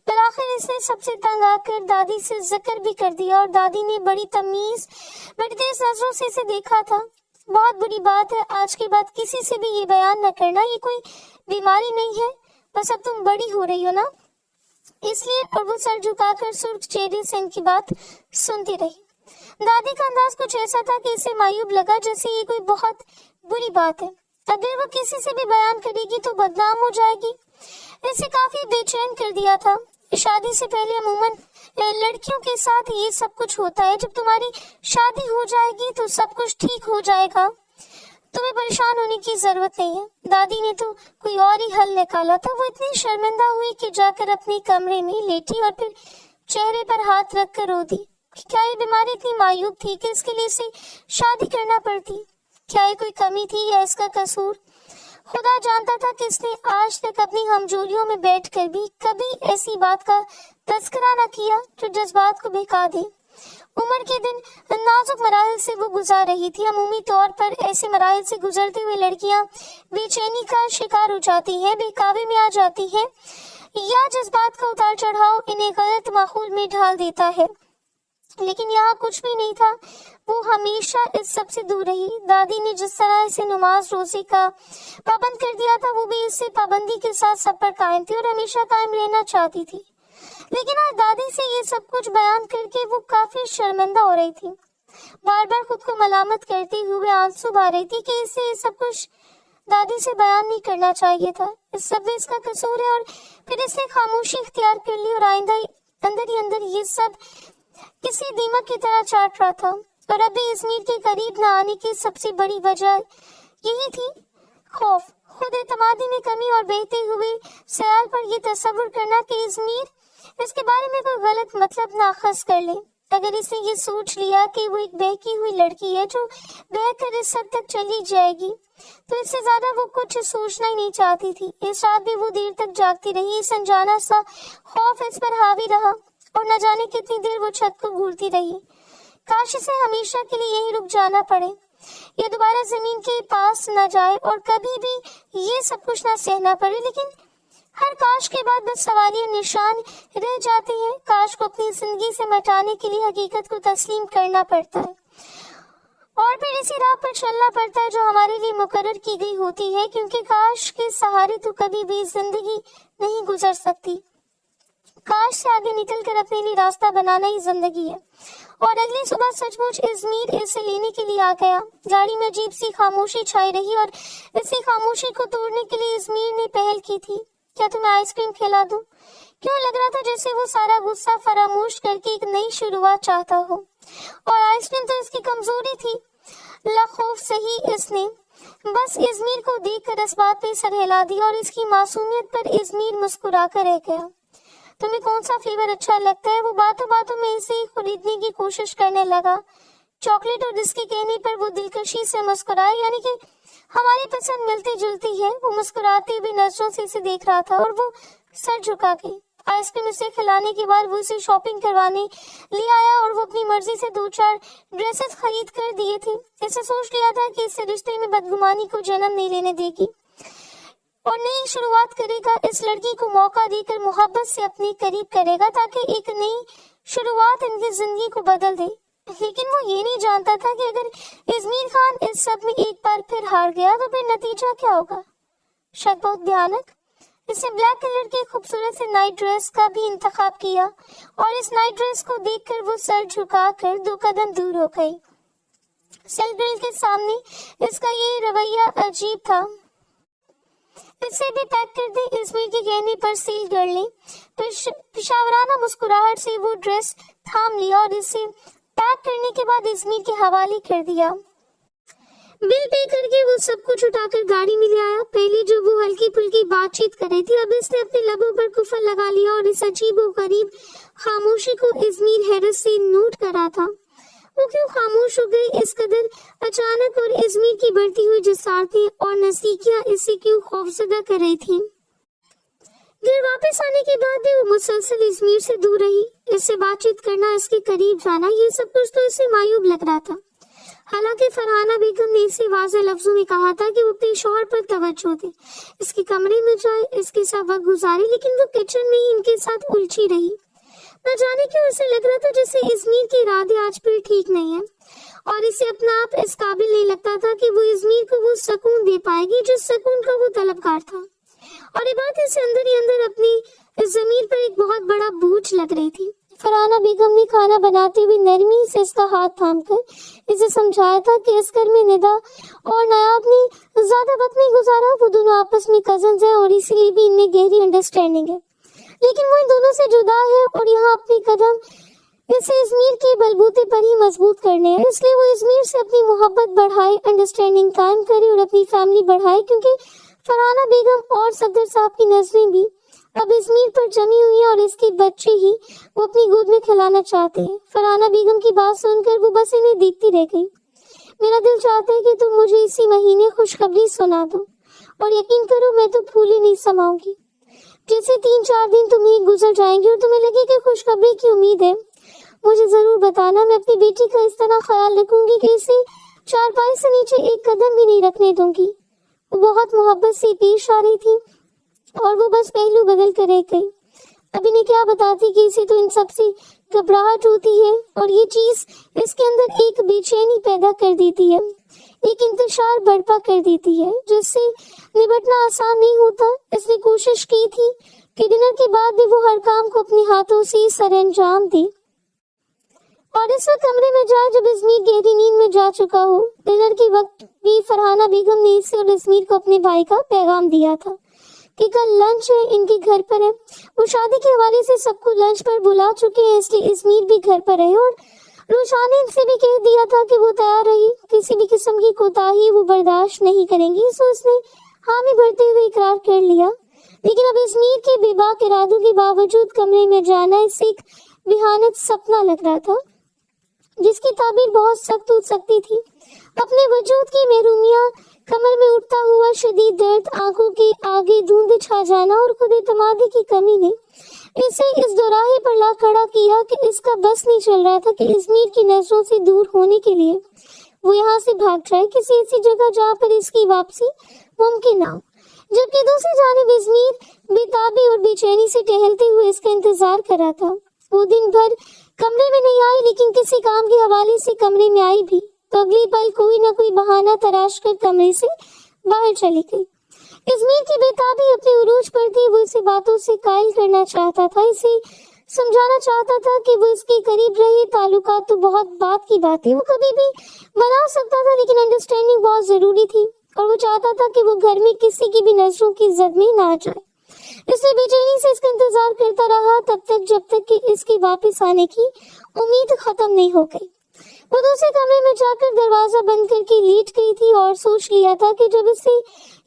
बिलाखिर इसने सबसे तंग आकर दादी से जिक्र भी कर दिया, और दादी ने बड़ी तमीज, बड़ी तेज नजरों से इसे देखा था। बहुत बुरी बात है, आज के बाद किसी से भी ये बयान न करना, ये कोई बीमारी नहीं है, बस अब तुम बड़ी हो रही हो ना, इसलिए। और वो सर झुकाकर सुर्ख चेहरे से इनकी बात सुनती रही। दादी का अंदाज कुछ ऐसा था कि इसे मायूब लगा, जैसे ये कोई बहुत बुरी बात है। अगर वो किसी से भी बयान करेगी तो बदनाम हो जाएगी। इसे काफी बेचैन कर दिया था। शादी से पहले अमूमन लड़कियों के साथ ये सब कुछ होता है। जब तुम्हारी शादी हो जाएगी तो सब कुछ ठीक हो जाएगा, तुम्हें परेशान होने की जरूरत नहीं है। दादी ने तो कोई और ही हल निकाला था। वो इतनी शर्मिंदा हुई कि जाकर अपने कमरे में लेटी और फिर चेहरे पर हाथ रख कर रो दी। क्या ये बीमारी इतनी मायूब थी कि इसके लिए इसे शादी करना पड़ती? क्या ये कोई कमी थी या इसका कसूर? खुदा जानता था कि इसने आज तक अपनी हमजोलियों में बैठकर भी कभी ऐसी बात का तस्करा न किया जो जज्बात को बहका दे। उम्र के दिन नाजुक मराहल से वो गुजार रही थी। अमूमी तौर पर ऐसे मराहल से गुजरती हुई लड़कियां बेचैनी का शिकार हो जाती हैं, बेकाबू में आ जाती हैं, या जज्बात का उतार चढ़ाव इन्हें गलत माहौल में ढाल देता है। लेकिन यहाँ कुछ भी नहीं था। वो हमेशा इस सब से दूर रही। दादी ने जिस तरह इसे नमाज रोजे का पाबंद कर दिया था, वो भी इससे पाबंदी के साथ सब पर कायम थी और हमेशा कायम रहना चाहती थी। लेकिन आज दादी से ये सब कुछ बयान करके वो काफी शर्मिंदा हो रही थी। बार बार खुद को मलामत करते हुए आंसू बहा रही थी कि इसे ये सब कुछ दादी से बयान नहीं करना चाहिए था। इस सब में इसका कसूर है। और फिर इसने खामोशी इख्तियार कर ली और आइंदा अंदर ही अंदर ये सब किसी दीमक की तरह चाट रहा था। और अभी इज़मीर के करीब न आने की सबसे बड़ी वजह यही थी, खौफ, खुद एतमादी में कमी और बहते हुए सयाल पर यह तस्वुर करना कि इज़मीर इसके बारे में कोई गलत मतलब नाखस कर ले। अगर इसने ये सोच लिया कि वो एक बहकी हुई लड़की है जो बहकर इस हद तक चली जाएगी, तो इससे ज्यादा वो कुछ सोचना ही नहीं चाहती थी। इस रात भी वो देर तक जागती रही। इस अनजाना सा खौफ इस पर हावी रहा और न जाने कितनी देर वो छत को घूरती रही। काश इसे हमेशा के लिए यहीं रुक जाना पड़े, ये दोबारा जमीन के पास न जाए और कभी भी ये सब कुछ न सहना पड़े। लेकिन हर काश के बाद बस सवालिया निशान रह जाते हैं। काश को अपनी जिंदगी से मिटाने के लिए हकीकत को तस्लीम करना पड़ता है। اور پھر اسی راہ پر چلنا پڑتا ہے جو ہمارے لیے مقرر کی گئی ہوتی ہے، کیونکہ کاش کے سہارے تو کبھی بھی زندگی نہیں گزر سکتی۔ کاش سے آگے نکل کر اپنے لیے راستہ بنانا ہی زندگی ہے۔ اور اگلی صبح سچ مچ ازمیر اسے لینے کے لیے آ گیا۔ گاڑی میں عجیب سی خاموشی چھائی رہی اور اسی خاموشی کو توڑنے کے لیے ازمیر نے پہل کی تھی۔ کیا تمہیں آئس کریم کھلا دوں؟ کیوں لگ رہا تھا جیسے وہ سارا غصہ فراموش کر کے ایک نئی شروعات چاہتا ہو، اور آئس کریم تو اس کی کمزوری تھی۔ لخوف صحیح اس نے بس ازمیر کو دیکھ کر اس بات پہ سر ہلا دیا اور اس کی معصومیت پر ازمیر مسکرا کر رہ گیا۔ تمہیں کون سا فلیور اچھا لگتا ہے؟ وہ باتوں باتوں میں اسے خریدنے کی کوشش کرنے لگا۔ چاکلیٹ، اور اس کے کہنے پر وہ دلکشی سے مسکرائے، یعنی کہ ہماری پسند ملتی جلتی ہے۔ وہ مسکراتے ہوئے نظروں سے اسے دیکھ رہا تھا اور وہ سر جھکا کے آئس کریم اسے کھلانے کے بعد وہ اسے شاپنگ کروانے لے آیا اور وہ اپنی مرضی سے 2-4 ڈریسز خرید کر دیے تھے۔ اسے سوچ لیا تھا کہ اس سے رشتے میں بدگمانی کو جنم نہیں لینے دے گی اور نئی شروعات کرے گا۔ اس لڑکی کو موقع دے کر محبت سے اپنے قریب کرے گا تاکہ ایک نئی شروعات ان کی زندگی کو بدل دے۔ لیکن وہ یہ نہیں جانتا تھا کہ اگر ازمیر خان اس سب میں ایک بار پھر ہار گیا تو پھر نتیجہ کیا ہوگا۔ شاید بہت بھیانک۔ اس نے بلیک کلر کے خوبصورت سے نائٹ ڈریس کا بھی انتخاب کیا اور اس نائٹ ڈریس کو دیکھ کر وہ سر جھکا کر 2 قدم دور ہو گئی۔ سیل گرل کے سامنے اس کا یہ رویہ عجیب تھا۔ اسے بھی پیک کر دے، ازمیر کے کہنے پر سیل گرل نے پشاورانہ مسکراہٹ سے وہ ڈریس تھام لیا اور اسے پیک کرنے کے بعد ازمیر کے حوالے کر دیا۔ بل پے کر کے وہ سب کچھ اٹھا کر گاڑی میں لے آیا۔ پہلے جو وہ ہلکی پھلکی بات چیت کر رہی تھی، اب اس نے اپنے لبوں پر کفر لگا لیا اور اس عجیب و غریب خاموشی کو ازمیر حیرت سے نوٹ کر رہا تھا۔ وہ کیوں خاموش ہو گئی اس قدر اچانک، اور ازمیر کی بڑھتی ہوئی جسارتیں اور نزدیکیاں اسے کیوں خوفزدہ کر رہی تھیں۔ گھر واپس آنے کے بعد بھی وہ مسلسل ازمیر سے دور رہی۔ اس سے بات چیت کرنا، اس کے قریب جانا، یہ سب کچھ تو اسے معیوب لگ رہا تھا۔ حالانکہ فرحانہ بیگم نے اسے واضح لفظوں میں کہا تھا کہ وہ اپنے شوہر پر توجہ دے، اس کے کمرے میں جائے، اس کے ساتھ وقت گزارے، لیکن وہ کچن میں ہی ان کے ساتھ الجھی رہی۔ نہ جانے کیوں اسے لگ رہا تھا جیسے ازمیر کے ارادے آج پھر ٹھیک نہیں ہیں، اور اسے اپنا آپ اس قابل نہیں لگتا تھا کہ وہ ازمیر کو وہ سکون دے پائے گی جس سکون کا وہ طلبگار تھا۔ اور یہ بات اسے اندر ہی اندر اپنی ضمیر پر ایک بہت بڑا بوجھ لگ رہی تھی۔ فرحانہ بیگم نے کھانا بناتے ہوئے نرمی سے اس کا ہاتھ تھام کر اسے سمجھایا تھا کہ اس گھر میں ندا اور نایاب نے زیادہ وقت نہیں گزارا، وہ دونوں آپس میں کزنز ہیں اور اسی لیے بھی ان میں گہری انڈرسٹینڈنگ ہے، لیکن وہ ان دونوں سے جدا ہے اور یہاں اپنے قدم اسے ازمیر کے بلبوتے پر ہی مضبوط کرنے ہیں۔ اس لیے وہ ازمیر سے اپنی محبت بڑھائے، انڈرسٹینڈنگ قائم کرے اور اپنی فیملی بڑھائے، کیونکہ فرحانہ بیگم اور صفدر صاحب کی نظریں بھی اب ازمیر پر جمی ہوئی ہیں اور اس کے بچے ہی وہ اپنی گود میں کھلانا چاہتے ہیں۔ فرحانہ بیگم کی بات سن کر وہ بس انہیں دیکھتی رہ گئی۔ میرا دل چاہتا ہے کہ تم مجھے اسی مہینے خوشخبری سنا دو، اور یقین کرو میں تو پھولے نہیں سماؤں گی۔ جیسے 3-4 دن تمہیں گزر جائیں گے اور تمہیں لگے کہ خوشخبری کی امید ہے، مجھے ضرور بتانا۔ میں اپنی بیٹی کا اس طرح خیال رکھوں گی کہ اسے 4 پائے سے نیچے ایک قدم بھی نہیں رکھنے دوں گی۔ وہ بہت محبت سے پیش آ رہی تھی اور وہ بس پہلو بدل کر رہ گئی۔ اب انہیں کیا بتاتی کہ اسے تو ان سب سے گھبراہٹ ہوتی ہے، اور یہ چیز اس کے اندر ایک بے چینی پیدا کر دیتی ہے، ایک انتشار برپا کر دیتی ہے جس سے نبٹنا آسان نہیں ہوتا۔ اس نے کوشش کی تھی کہ ڈنر کے بعد بھی وہ ہر کام کو اپنے ہاتھوں سے سر انجام دے، اور اس وقت کمرے میں جائے جب ازمیر گہری نیند میں جا چکا ہو۔ ڈنر کے وقت بھی فرحانہ بیگم نے اسے اور ازمیر کو اپنے بھائی کا پیغام دیا تھا کہ کل لنچ ہے، ان کے گھر پر ہے۔ وہ شادی کے حوالے سے سب کو لنچ پر بلا چکے ہیں، اس لیے ازمیر بھی گھر پر ہے، اور روشانی سے بھی کہہ دیا تھا کہ وہ تیار رہی، کسی بھی قسم کی کوتاہی وہ برداشت نہیں کریں گی۔ سو اس نے حامی بھرتے ہوئے اقرار کر لیا، لیکن اب ازمیر کے بے باک ارادوں کے باوجود کمرے میں جانا اسے ایک بھیانک سپنا لگ رہا تھا جس کی تعبیر بہت سخت ہو سکتی تھی۔ اپنے وجود کی محرومیاں، کمر میں اٹھتا ہوا شدید درد، آنکھوں کے آگے دھند چھا جانا اور خود اعتمادی کی کمی نے اسے اس دوراہے پر لا کھڑا کیا کہ اس کا بس نہیں چل رہا تھا کہ ازمیر کی نظروں سے دور ہونے کے لیے وہ یہاں سے بھاگ جائے کسی ایسی جگہ جہاں پر اس کی واپسی ممکن نہ ہو، جبکہ دوسری جانب ازمیر بے تابی اور بے چینی سے ٹہلتے ہوئے اس کا انتظار کر رہا تھا۔ وہ دن بھر کمرے میں نہیں آئی، لیکن کسی کام کے حوالے سے کمرے میں آئی بھی، तो अगली पल कोई न कोई बहाना तराश कर कमरे से बाहर चली गई। इज़मीर की बेताबी अपने उरूज पर थी। वो इसे बातों से कायल करना चाहता था, इसे समझाना चाहता था कि वो इसके करीब रहे। ताल्लुकात तो बहुत बात की बात है, वो कभी भी बना सकता था, लेकिन अंडरस्टैंडिंग बहुत जरूरी थी और वो चाहता था कि वो घर में किसी की भी नजरों की जद में ना आ जाए। इसलिए बेचैनी से इसका इंतजार करता रहा तब तक जब तक कि इसके वापस आने की उम्मीद खत्म नहीं हो गई। वो दूसरे कमरे में जाकर दरवाजा बंद करके लेट गई थी और सोच लिया था कि जब इसे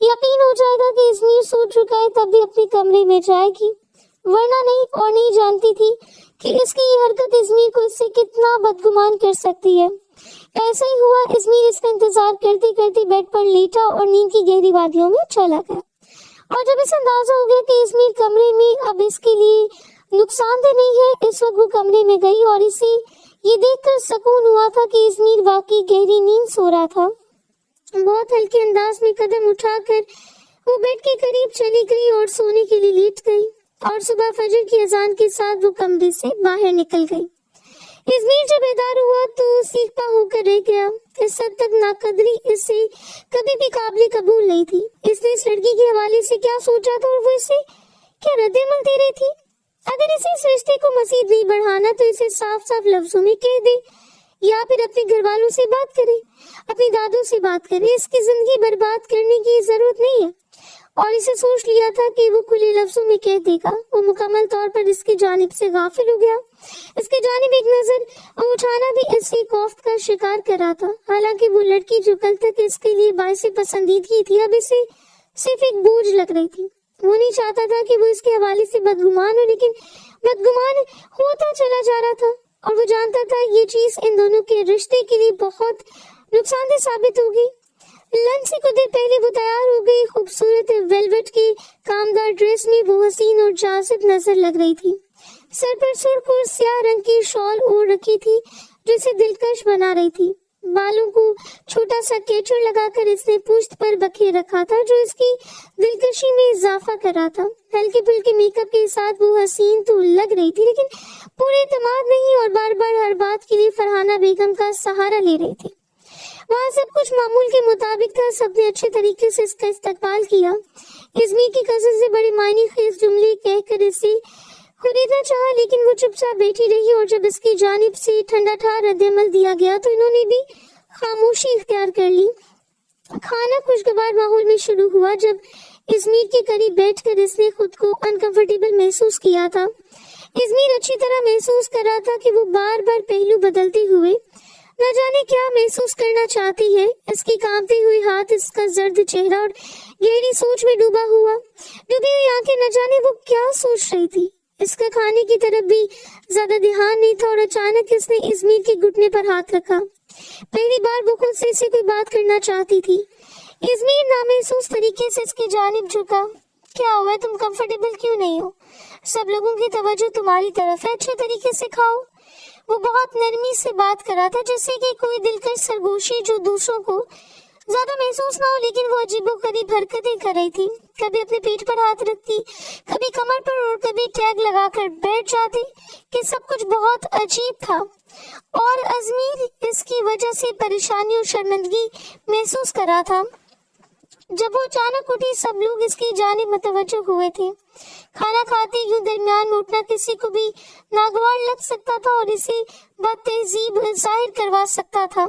यकीन हो जाएगा कि इज़मीर सो चुका है तब भी अपने कमरे में जाएगी, वरना नहीं। और नहीं जानती थी कि इसकी ये हरकत इज़मीर को इससे कितना बदगुमान कर सकती है। ऐसा ही हुआ। इज़मीर इसका इंतजार करते करते बेड पर लेटा और नींद की गहरी वादियों में चला गया। और जब इसे अंदाजा हो गया कि इज़मीर कमरे में अब इसके लिए नुकसानदेह नहीं है, इस वक्त वो कमरे में गई और इसे ये देखकर सुकून हुआ था कि इज़मीर वाकई गहरी नींद सो रहा था। बहुत हल्के अंदाज में कदम उठाकर वो बेड के करीब चली गई और सोने के लिए लेट गई और सुबह फजर की अजान के साथ वो कमरे से बाहर निकल गई। इज़मीर जब बेदार हुआ तो सीखता होकर रह गया। इस हद तक नाकदरी इससे कभी भी काबिल कबूल नहीं थी। इसने इस लड़की के हवाले से क्या सोचा था और वो इसे क्या रद्द-ए-अमल दे रही थी। अगर इसे इस रिश्ते को मजीद नहीं बढ़ाना तो इसे साफ साफ लफ्जों में कह दे या फिर अपने घर वालों से बात करे, अपनी दादों से बात करे। इसकी जिंदगी बर्बाद करने की जरूरत नहीं है। और इसे सोच लिया था कि वो खुले लफ्जों में कह देगा। वो मुकम्मल तौर पर इसकी जानिब से गाफिल हो गया। इसकी जानिब एक नजर उठाना भी इसे खौफ का शिकार कर रहा था। हालांकि वो लड़की जो कल तक इसके लिए बाइसे पसंदीदगी थी अब इसे सिर्फ एक बोझ लग रही थी। वो नहीं चाहता था कि वो इसके हवाले से बदगुमान हो, लेकिन बदगुमान होता चला जा रहा था और वो जानता था ये चीज इन दोनों के रिश्ते के लिए बहुत नुकसानदेह साबित होगी। लंच से कुछ देर पहले वो तैयार हो गई। खूबसूरत वेलवेट की कामदार ड्रेस में वो हसीन और जाजिब नजर लग रही थी। सर पर सुर्ख और स्याह रंग की शॉल ओढ़ रखी थी जो इसे दिलकश बना रही थी। बालों को छोटा सा केचड़ लगाकर इसने पुश्त पर बखेर रखा था जो इसकी दिलकशी में इजाफा कर रहा था। हल्के फुल्के मेकअप के साथ वो हसीन तो लग रही थी, लेकिन पूरे एतमाद नहीं और बार बार हर बात के लिए फरहाना बेगम का सहारा ले रही थी। वहाँ सब कुछ मामूल के मुताबिक था। सबने अच्छे तरीके से इसका इस्तकबाल किया। इज़मीर की कज़न से बड़े मायने खेज जुमले कहकर इसे खरीदना चाहा, लेकिन वो चुपचाप बैठी रही और जब इसकी जानिब से ठंडा ठार रद्द-ए-अमल दिया गया तो इन्होंने भी खामोशी इख्तियार कर ली। खाना खुशगवार माहौल में शुरू हुआ। जब इज़मीर के करीब बैठकर इसने खुद को अनकंफर्टेबल महसूस किया था। इज़मीर अच्छी तरह महसूस कर रहा था कि वो बार बार पहलू बदलते हुए न जाने क्या महसूस करना चाहती है। इसकी कांपते हुए हाथ, इसका जर्द चेहरा और गहरी सोच में डूबी हुई आंखें, न जाने वो क्या सोच रही थी। इसका खाने की तरफ भी ज्यादा ध्यान नहीं था और अचानक इसने इज़मीर के घुटने पर हाथ रखा। पहली बार वो खुद से इसे कोई बात करना चाहती थी। इज़मीर नामहसूस तरीके से इसकी जानिब झुका। क्या हुआ, तुम कंफर्टेबल क्यों नहीं हो? सब लोगों की तवज्जो तुम्हारी तरफ है, अच्छे तरीके से खाओ। वो बहुत नरमी से बात कर रहा था जैसे कि कोई दिलकश सरगोशी जो दूसरों को ज्यादा महसूस ना हो, लेकिन वो अजीबोगरीब हरकतें कर रही थी। कभी अपने पेट पर हाथ रखती, कभी कमर पर और कभी टैग लगाकर बैठ जाती कि सब कुछ बहुत अजीब था और इज़मीर इसकी वजह से परेशानी और शर्मिंदगी महसूस कर रहा था। जब वो अचानक उठी सब लोग इसकी जानिब मुतवज्जो हुए थे। खाना खाते यूं दरमियान में उठना किसी को भी नागवार लग सकता था और इसे बदतहजीब जाहिर करवा सकता था,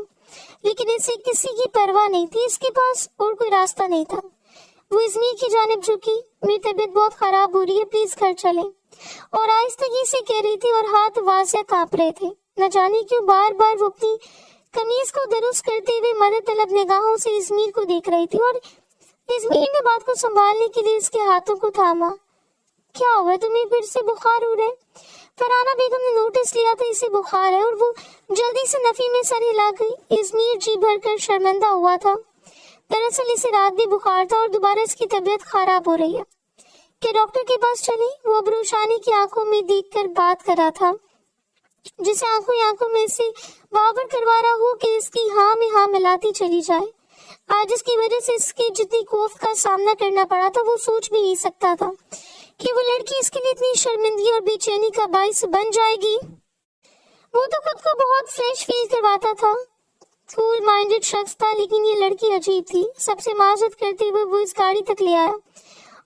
लेकिन इसे किसी की परवाह नहीं थी। इसके पास और कोई रास्ता नहीं था। वो इज़मीर की जानिब झुकी। मेरी तबीयत बहुत खराब हो रही है, प्लीज घर चलें, और आहिस्तगी से कह रही थी और हाथ वाज़े कांप रहे थे। न जाने क्यों बार बार वो अपनी कमीज को दुरुस्त करते हुए मदद तलब निगाहों से इज़मीर को देख रही थी और इज़मीर ने बात को संभालने के लिए इसके हाथों को थामा। क्या हुआ, तुम्हें फिर से बुखार हो रहा है? फरहाना बेगम ने नोटिस लिया था इसे बुखार है और वो जल्दी से नफी में सर हिला गई। इज़मीर जी भरकर शर्मिंदा हुआ था। दरअसल इसे रात भी बुखार था और दोबारा इसकी तबीयत खराब हो रही है। क्या डॉक्टर के पास चले? वो अब रोशानी की आंखों में देखकर बात कर रहा था, जिसे आंखों में से बावर करवा रहा हो कि इसकी हाँ में हाँ मिलाती चली जाए। आज इसकी वजह से इसके जितनी खौफ का सामना करना पड़ा था वो सोच भी नहीं सकता था कि वो लड़की इसके लिए इतनी शर्मिंदगी और बेचैनी का बाइस बन जाएगी। वो तो खुद को बहुत फ्रेश फील करवाता था। कूल माइंडेड शख्स था, लेकिन ये लड़की अजीब थी। सबसे माजरत करते हुए वो इस गाड़ी तक ले आया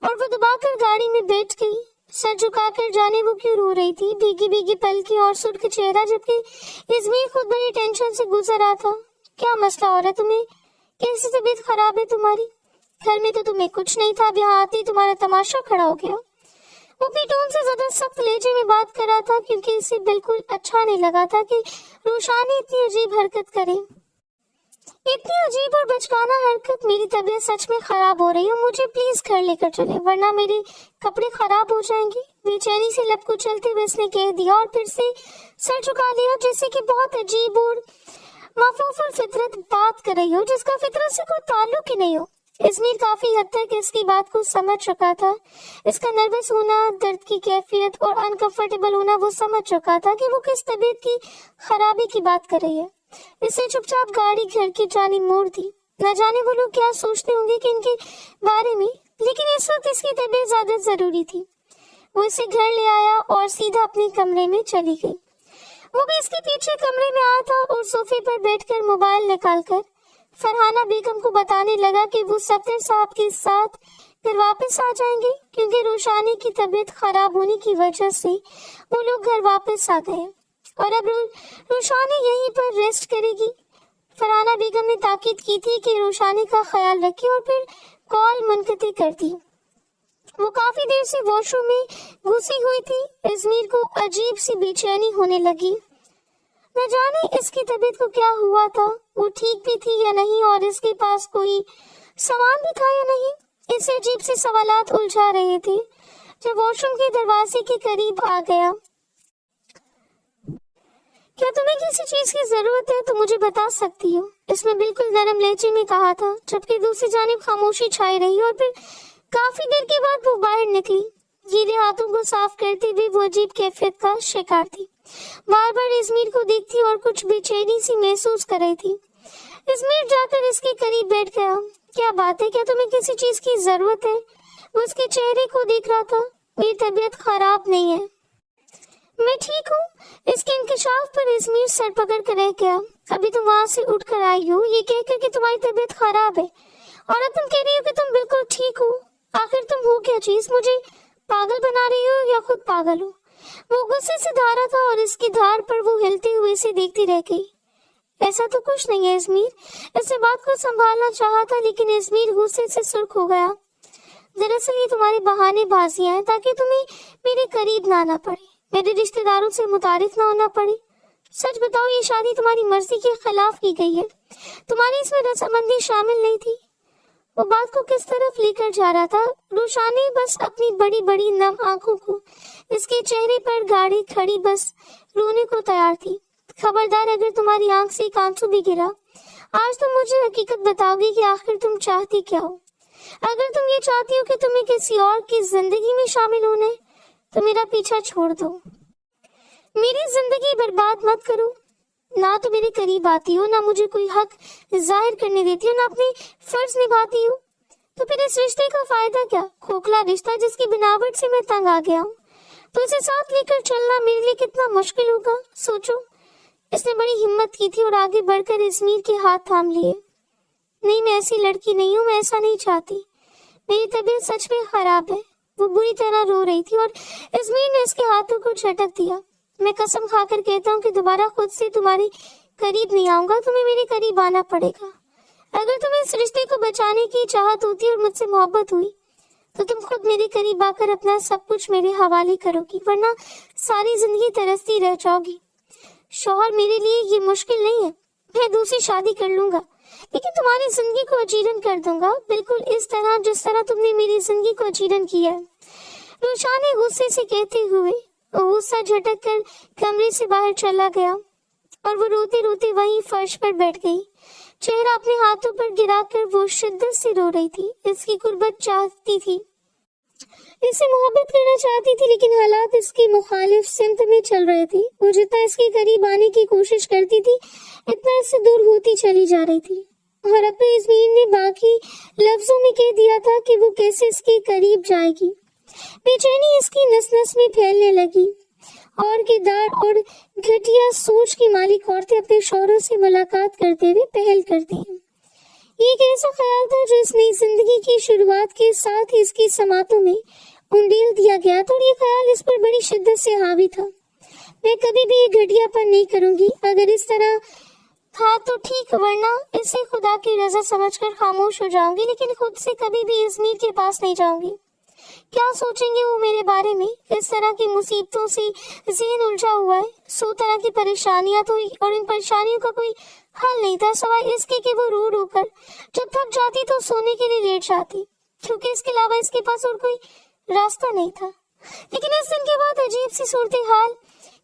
और वो दबाकर गाड़ी में बैठ गई। सर झुकाकर जाने वो क्यों रो रही थी, भीगी भीगी पलकी और सुर्ख चेहरा, जबकि इज़मीर खुद बड़ी टेंशन से गुजर रहा था। क्या मसला हो रहा है तुम्हें? कैसी तबीयत खराब है तुम्हारी? घर में तो तुम्हें कुछ नहीं था, अब यहाँ आते ही तुम्हारा तमाशा खड़ा हो गया। वो अपनी टोन से ज्यादा सख्त लहजे में बात कर रहा था, क्योंकि इसे बिल्कुल अच्छा नहीं लगा था कि रोशानी इतनी अजीब हरकत करे। इतनी अजीब और बचकाना हरकत। मेरी तबीयत सच में खराब हो रही है, मुझे प्लीज घर लेकर चले, वरना मेरे कपड़े खराब हो जाएंगे। बेचैनी से लब कुचलते हुए उसने कह दिया और फिर से सर झुका लिया, जैसे कि बहुत अजीब और माफूफुल फितरत बात कर रही हो, जिसका फितरत से कोई ताल्लुक ही नहीं हो। इज़मीर काफी हद तक इसकी बात को समझ चुका था। इसका नर्वस होना, दर्द की कैफियत और अनकंफर्टेबल होना वो समझ चुका था कि वो किस तबीयत की खराबी की बात कर रही है। इसे चुपचाप गाड़ी घर की जानी मोड़ दी। न जाने वो लोग क्या सोचते होंगे कि इनके बारे में, लेकिन इस वक्त इसकी तबीयत ज्यादा जरूरी थी। वो इसे घर ले आया और सीधा अपने कमरे में चली गई। वो भी इसके पीछे कमरे में आया था और सोफे पर बैठकर मोबाइल निकालकर फरहाना बेगम को बताने लगा कि वो सफदर साहब के साथ फिर वापस आ जाएंगे, क्योंकि रोशानी की तबीयत खराब होने की वजह से वो लोग घर वापस आ गए और अब रोशानी यहीं पर रेस्ट करेगी। फरहाना बेगम ने ताकीद की थी कि रोशानी का ख्याल रखे और फिर कॉल मुनक़ती कर दी। वो काफी देर से वॉशरूम में घुसी हुई थी। इज़मीर को अजीब सी बेचैनी होने लगी। न जाने इसकी तबीयत को क्या हुआ था, वो ठीक भी थी या नहीं, और इसके पास कोई सामान भी था या नहीं। इसे अजीब से सवालात उलझा रहे थे। जब वॉशरूम के दरवाजे के करीब आ गया, क्या तुम्हें किसी चीज की जरूरत है तो मुझे बता सकती हो, इसने बिल्कुल नरम लहजे में कहा था, जबकि दूसरी जानिब खामोशी छाई रही और फिर काफी देर के बाद वो बाहर निकली। गीले हाथों को साफ करते हुए वो अजीब कैफियत का शिकार थी। बार बार इज़मीर को देखती और कुछ बेचैनी सी महसूस कर रही थी। इज़मीर जाकर इसके करीब बैठ गया। क्या बात है, क्या तुम्हें किसी चीज की जरूरत है? वो उसके चेहरे को देख रहा था। मेरी तबीयत खराब नहीं है, मैं ठीक हूँ। इसके इंकशाफ पर इज़मीर सर पकड़ कर रह गया। अभी तुम वहां से उठ कर आई हो ये कहकर कि तुम्हारी तबीयत खराब है, और अब तुम कह रही हो कि तुम बिल्कुल ठीक हो। आखिर तुम हो क्या चीज? मुझे पागल बना रही हो या खुद पागल हो? वो गुस्से से धारा था और इसकी धार पर वो हिलते हुए इसे देखती रह गई। ऐसा तो कुछ नहीं है इज़मीर। इसे बात को संभालना चाहा था, लेकिन इज़मीर गुस्से से सुर्ख हो गया। दरअसल ये तुम्हारी बहानेबाजियां हैं ताकि तुम्हें मेरे करीब ना आना पड़े, मेरे रिश्तेदारों से मुतारिफ ना होना पड़े। सच बताओ, ये शादी तुम्हारी मर्जी के खिलाफ की गई है, तुम्हारी इसमें रजामंदी शामिल नहीं थी। वो बात को किस तरफ लेकर जा रहा था, रोशानी बस अपनी बड़ी बड़ी नम आंखों को इसके चेहरे पर गाड़ी खड़ी बस रोने को तैयार थी। खबरदार, अगर तुम्हारी आंख से एक आंसू भी गिरा, आज तुम मुझे हकीकत बताओगी कि आखिर तुम चाहती क्या हो। अगर तुम ये चाहती हो कि तुम्हें किसी और की जिंदगी में शामिल होना है, तो मेरा पीछा छोड़ दो। मेरी जिंदगी बर्बाद मत करो। ना तो मेरे करीब आती हो, ना मुझे कोई हक जाहिर करने देती हो, ना अपने फर्ज निभाती हो। तो फिर इस रिश्ते का फायदा क्या? खोखला रिश्ता जिसकी बनावट से मैं तंग आ गया हूँ। तो इसे साथ लेकर चलना मेरे लिए कितना मुश्किल होगा, सोचो। इसने बड़ी हिम्मत की थी और आगे बढ़कर इज़मीर के हाथ थाम लिए। नहीं, मैं ऐसी लड़की नहीं हूँ, मैं ऐसा नहीं चाहती। मेरी तबीयत सच में खराब है। वो बुरी तरह रो रही थी और इज़मीर ने इसके हाथों को झटक दिया। मैं कसम खाकर कहता हूँ कि दोबारा खुद से तुम्हारे करीब नहीं आऊंगा, तुम्हें मेरे करीब आना पड़ेगा। अगर तुम्हें इस रिश्ते को बचाने की चाहत होती और मुझसे मोहब्बत हुई, तो तुम खुद मेरे करीब आकर अपना सब कुछ मेरे हवाले करोगी, वरना सारी जिंदगी तरसती रह जाओगी। शौहर मेरे लिए ये मुश्किल नहीं है, मैं दूसरी शादी कर लूंगा, लेकिन तुम्हारी जिंदगी को अजीरन कर दूंगा, बिल्कुल इस तरह जिस तरह तुमने मेरी जिंदगी को अजीरन किया है। रोशानी गुस्से से कहते हुए गुस्सा झटक कर कमरे से बाहर चला गया और वो रोते रोते वहीं फर्श पर बैठ गई। चेहरा अपने हाथों पर गिराकर वो शिद्दत से रो रही थी। इसकी कुर्बत चाहती थी, इससे मोहब्बत करना चाहती थी, लेकिन हालात इसकी मुखालिफ सिमत में चल रहे थे। वो जितना इसके करीब आने की कोशिश करती थी, इतना इससे दूर होती चली जा रही थी। और अब तो इज़मीर ने बाकी लफ्जों में कह दिया था कि वो कैसे इसके करीब जाएगी। बेचैनी इसकी नस नस में फैलने लगी اور کردار اور گھٹیا سوچ کی مالک عورتیں اپنے شوہروں سے ملاقات کرتے ہوئے پہل کرتی ہیں۔ یہ ایک ایسا خیال تھا جو اس نئی زندگی کی شروعات کے ساتھ ہی اس کی سماعتوں میں انڈیل دیا گیا تھا، اور یہ خیال اس پر بڑی شدت سے حاوی تھا۔ میں کبھی بھی یہ گھٹیا پن نہیں کروں گی، اگر اس طرح تھا تو ٹھیک، ورنہ اسے خدا کی رضا سمجھ کر خاموش ہو جاؤں گی، لیکن خود سے کبھی بھی ازمیر کے پاس نہیں جاؤں گی۔ کیا سوچیں گے وہ میرے بارے میں؟ اس طرح کی مصیبتوں سے ذہن الجھا ہوا ہے، سو طرح کی پریشانیاں تو، اور ان پریشانیوں کا کوئی حل نہیں تھا سوائے اس کے کہ وہ رو رو کر جب تھک جاتی تو سونے کے لیے لیٹ جاتی، کیونکہ اس کے علاوہ اس کے پاس اور کوئی راستہ نہیں تھا۔ لیکن اس دن کے بعد عجیب سی صورتحال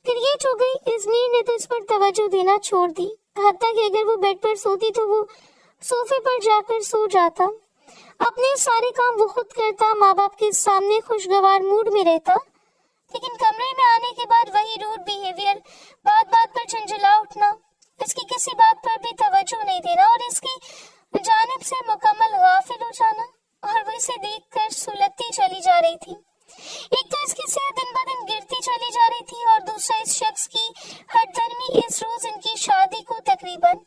کریٹ ہو گئی۔ ازمیر نے تو اس پر توجہ دینا چھوڑ دی، حتیٰ کہ اگر وہ بیڈ پر سوتی تو وہ صوفے پر جا کر سو جاتا، اپنے سارے کام وہ خود کرتا، ماں باپ کے سامنے خوشگوار موڈ میں رہتا، لیکن کمرے میں آنے کے بعد وہی روڈ بیہیویئر، بات بات پر جھنجھلا اٹھنا، اس کی کسی بات پر بھی توجہ نہیں دینا اور اس کی جانب سے مکمل غافل ہو جانا، اور وہ اسے دیکھ کر سلگتی چلی جا رہی تھی۔ ایک تو اس کی صحت دن بدن گرتی چلی جا رہی تھی، اور دوسرا اس شخص کی ہٹ درمی۔ اس روز ان کی شادی کو تقریباً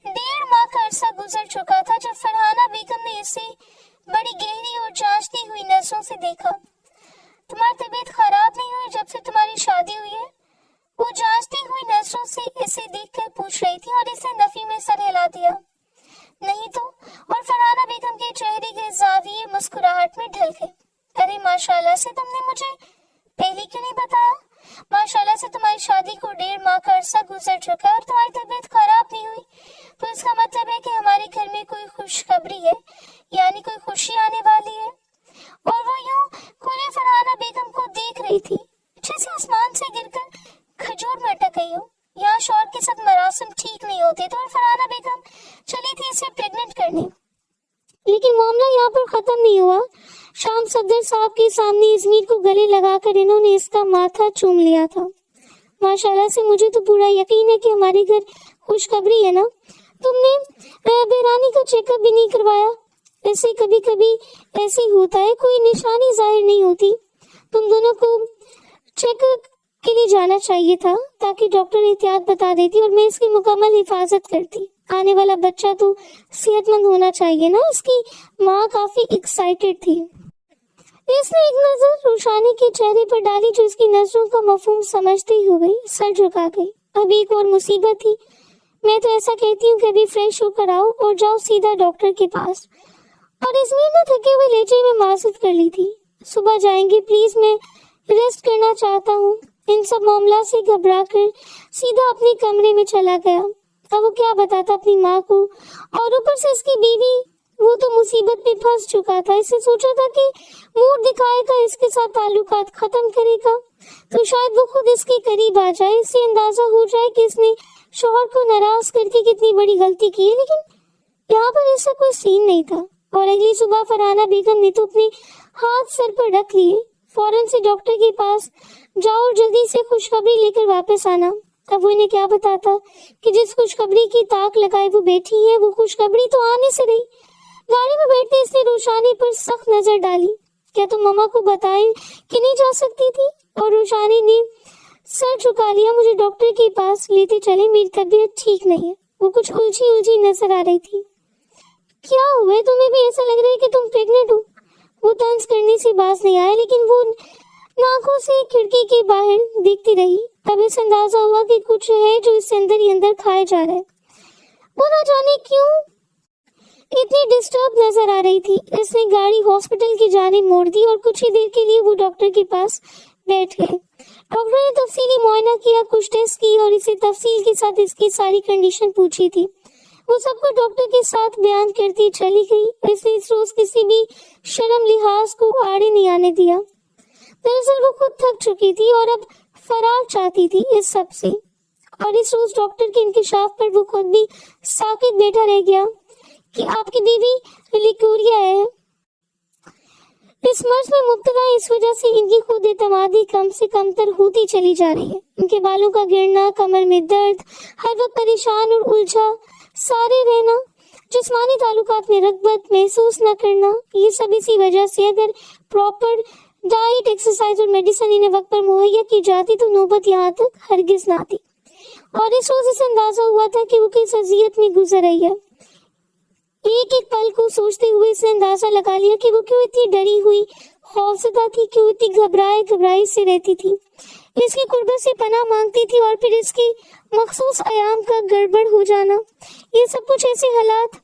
1.5 ماہ کا عرصہ گزر چکا تھا جب فرحانہ بیگم نے اسے بڑی گہری اور جانچتی ہوئی نظروں سے دیکھا۔ تمہاری طبیعت خراب نہیں ہوئی جب سے تمہاری شادی ہوئی ہے؟ وہ جانچتی ہوئی نظروں سے اسے دیکھ کر پوچھ رہی تھی، اور اسے نفی میں سر ہلا دیا۔ نہیں تو، اور فرحانہ بیگم کے چہرے کے زاویے مسکراہٹ میں ڈھل گئے۔ ارے ماشاءاللہ سے تم نے مجھے پہلے کیوں نہیں بتایا؟ ماشاءاللہ سے تمہاری شادی کو 1.5 ماہ کا عرصہ گزر چکا ہے اور تمہاری طبیعت خراب نہیں ہوئی، تو اس کا مطلب ہے کہ ہمارے گھر میں کوئی خوشخبری ہے، یعنی کوئی خوشی آنے والی ہے۔ اور وہ یوں کھلے فرحانہ بیگم کو دیکھ رہی تھی جیسے آسمان سے گر کر کھجور میں اٹک گئی ہو۔ یہاں شوہر کے ساتھ مراسم ٹھیک نہیں ہوتے تو، اور فرحانہ بیگم چلی تھی اسے پریگننٹ کرنے۔ لیکن معاملہ یہاں پر ختم نہیں ہوا۔ شام صفدر صاحب کے سامنے ازمیر کو گلے لگا کر انہوں نے اس کا ماتھا چوم لیا تھا۔ ماشاءاللہ سے مجھے تو پورا یقین ہے کہ ہمارے گھر خوشخبری ہے نا۔ تم نے بحرانی کا چیک اپ بھی نہیں کروایا؟ ایسے کبھی کبھی ایسے ہی ہوتا ہے، کوئی نشانی ظاہر نہیں ہوتی۔ تم دونوں کو چیک اپ کے لیے جانا چاہیے تھا تاکہ ڈاکٹر احتیاط بتا دیتی اور میں اس کی مکمل حفاظت کرتی۔ آنے والا بچہ تو صحت مند ہونا چاہیے نا۔ اس کی ماں کافی ایکسائٹیڈ تھی۔ اس نے ایک نظر روشانی کے چہرے پر ڈالی جو اس کی نظروں کا مفہوم سمجھتے ہی ہو گئی، سر جھکا گئی۔ اب ایک اور مصیبت تھی۔ میں تو ایسا کہتی ہوں کہ ابھی فریش ہو کر آؤ اور جاؤ سیدھا ڈاکٹر کے پاس۔ اور ازمیر نے تھکے ہوئے لہجے میں معذرت کر لی تھی۔ صبح جائیں گے پلیز، میں ریسٹ کرنا چاہتا ہوں۔ ان سب معاملات سے گھبرا کر سیدھا اپنے کمرے میں چلا گیا۔ اب وہ کیا بتاتا اپنی ماں کو، اور اوپر سے اس کی بیوی، وہ تو مصیبت میں پھنس چکا تھا۔ اس نے سوچا تھا کہ موڈ دکھائے گا، اس کے ساتھ تعلقات ختم کرے گا تو شاید وہ خود اس کے قریب آ جائے، اس سے اندازہ ہو جائے کہ اس نے شوہر کو ناراض کر کے کتنی بڑی غلطی کی ہے۔ لیکن یہاں پر ایسا کوئی سین نہیں تھا، اور اگلی صبح فرحانہ بیگم نے تو اپنے ہاتھ سر پر رکھ لیے۔ فوراً سے ڈاکٹر کے پاس جاؤ اور جلدی سے خوشخبری لے کر واپس آنا۔ اب وہ انہیں کیا بتاتا کہ جس خوشخبری کی تاک لگائے وہ بیٹھی ہے، وہ خوشخبری تو آنے سے رہی۔ گاڑی میں بیٹھتے اس نے روشانی پر سخت نظر ڈالی۔ کیا تم ماما کو بتائیں کہ نہیں جا سکتی تھی؟ اور روشانی نے سر جھکا لیا۔ مجھے ڈاکٹر کے پاس لیتے چلے، میری طبیعت ٹھیک نہیں ہے۔ وہ کچھ الجھی نظر آ رہی تھی۔ کیا ہوا ہے؟ تمہیں بھی ایسا لگ رہا ہے کہ تم پریگننٹ ہو؟ وہ طنز کرنے سے باز نہیں آیا، لیکن وہ ناکوں سے کھڑکی کے باہر دیکھتی رہی۔ اب اس اندازہ ہوا کہ کچھ ہے جو اس سے اندر ہی اندر کھائے جا رہا ہے۔ وہ نہ جانے کیوں اتنی ڈسٹرب نظر آ رہی تھی۔ اس نے گاڑی ہاسپٹل کی جانب موڑ دی اور کچھ ہی دیر کے لیے وہ ڈاکٹر کے پاس بیٹھ گئے۔ ڈاکٹر نے تفصیلی معائنہ کیا، کچھ ٹیسٹ کی اور اسے تفصیل کے ساتھ اس کی ساری کنڈیشن پوچھی تھی۔ وہ سب کو ڈاکٹر کے ساتھ بیان کرتی چلی گئی۔ اس نے اس روز کسی بھی شرم لحاظ کو آڑے نہیں آنے دیا۔ دراصل وہ خود تھک چکی تھی اور اب فرار چاہتی تھی اس سب سے، اور اس روز ڈاکٹر کے انکشاف پر وہ خود بھی ساکت بیٹھا رہ گیا کہ آپ کی بیوی لیکوریا ہے۔ اس مرض میں مبتلا اس وجہ سے ان کی خود اعتمادی کم سے کم تر ہوتی چلی جا رہی ہے۔ ان کے بالوں کا گرنا، کمر میں درد، ہر وقت پریشان اور الجھا سارے رہنا، جسمانی تعلقات میں رغبت محسوس نہ کرنا، یہ سب اسی وجہ سے اگر پراپر डाइट, एक्सरसाइज और मेडिसिन इन्हें वक्त पर मुहैया की जाती तो नौबत यहाँ तक हरगिज ना आती। और इस रोज इसे अंदाजा हुआ था कि वो किस अजियत में गुजर रही है। एक एक पल को सोचते हुए इसने अंदाजा लगा लिया कि वो क्यों इतनी डरी हुई खौफजदा थी, क्यों इतनी घबराई से रहती थी, इसकी कुर्बत से पनाह मांगती थी और फिर इसके मखसूस आयाम का गड़बड़ हो जाना। ये सब कुछ ऐसे हालात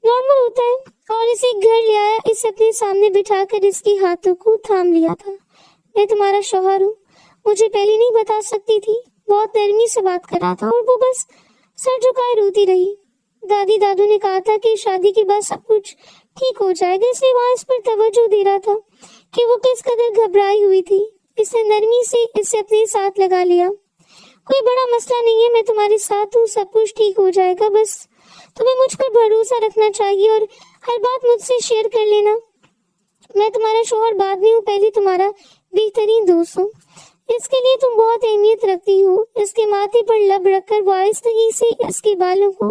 नॉर्मल होता है। और इसे घर ले आया, इसे अपने सामने बिठाकर इसके हाथों को थाम लिया था। मैं तुम्हारा शौहर हूँ, मुझे पहले नहीं बता सकती थी। बहुत नरमी से बात कर रहा था और वो बस सर झुकाए रोती रही। दादी दादू ने कहा था कि शादी के बाद सब कुछ ठीक हो जाएगा, इसलिए वहाँ इस पर तवज्जो दे रहा था कि वो किस कदर घबराई हुई थी। इसने नरमी से इसे अपने साथ लगा लिया। कोई बड़ा मसला नहीं है, मैं तुम्हारे साथ हूँ, सब कुछ ठीक हो जाएगा। बस तुम्हें मुझ पर भरोसा रखना चाहिए और हर बात मुझसे शेयर कर लेना। मैं तुम्हारा शौहर बाद में हूँ, पहले तुम्हारा बेहतरीन दोस्त हूँ। इसके लिए तुम बहुत अहमियत रखती हो। इसके माथे पर लब रखकर वो आहिस्तगी से इसके बालों को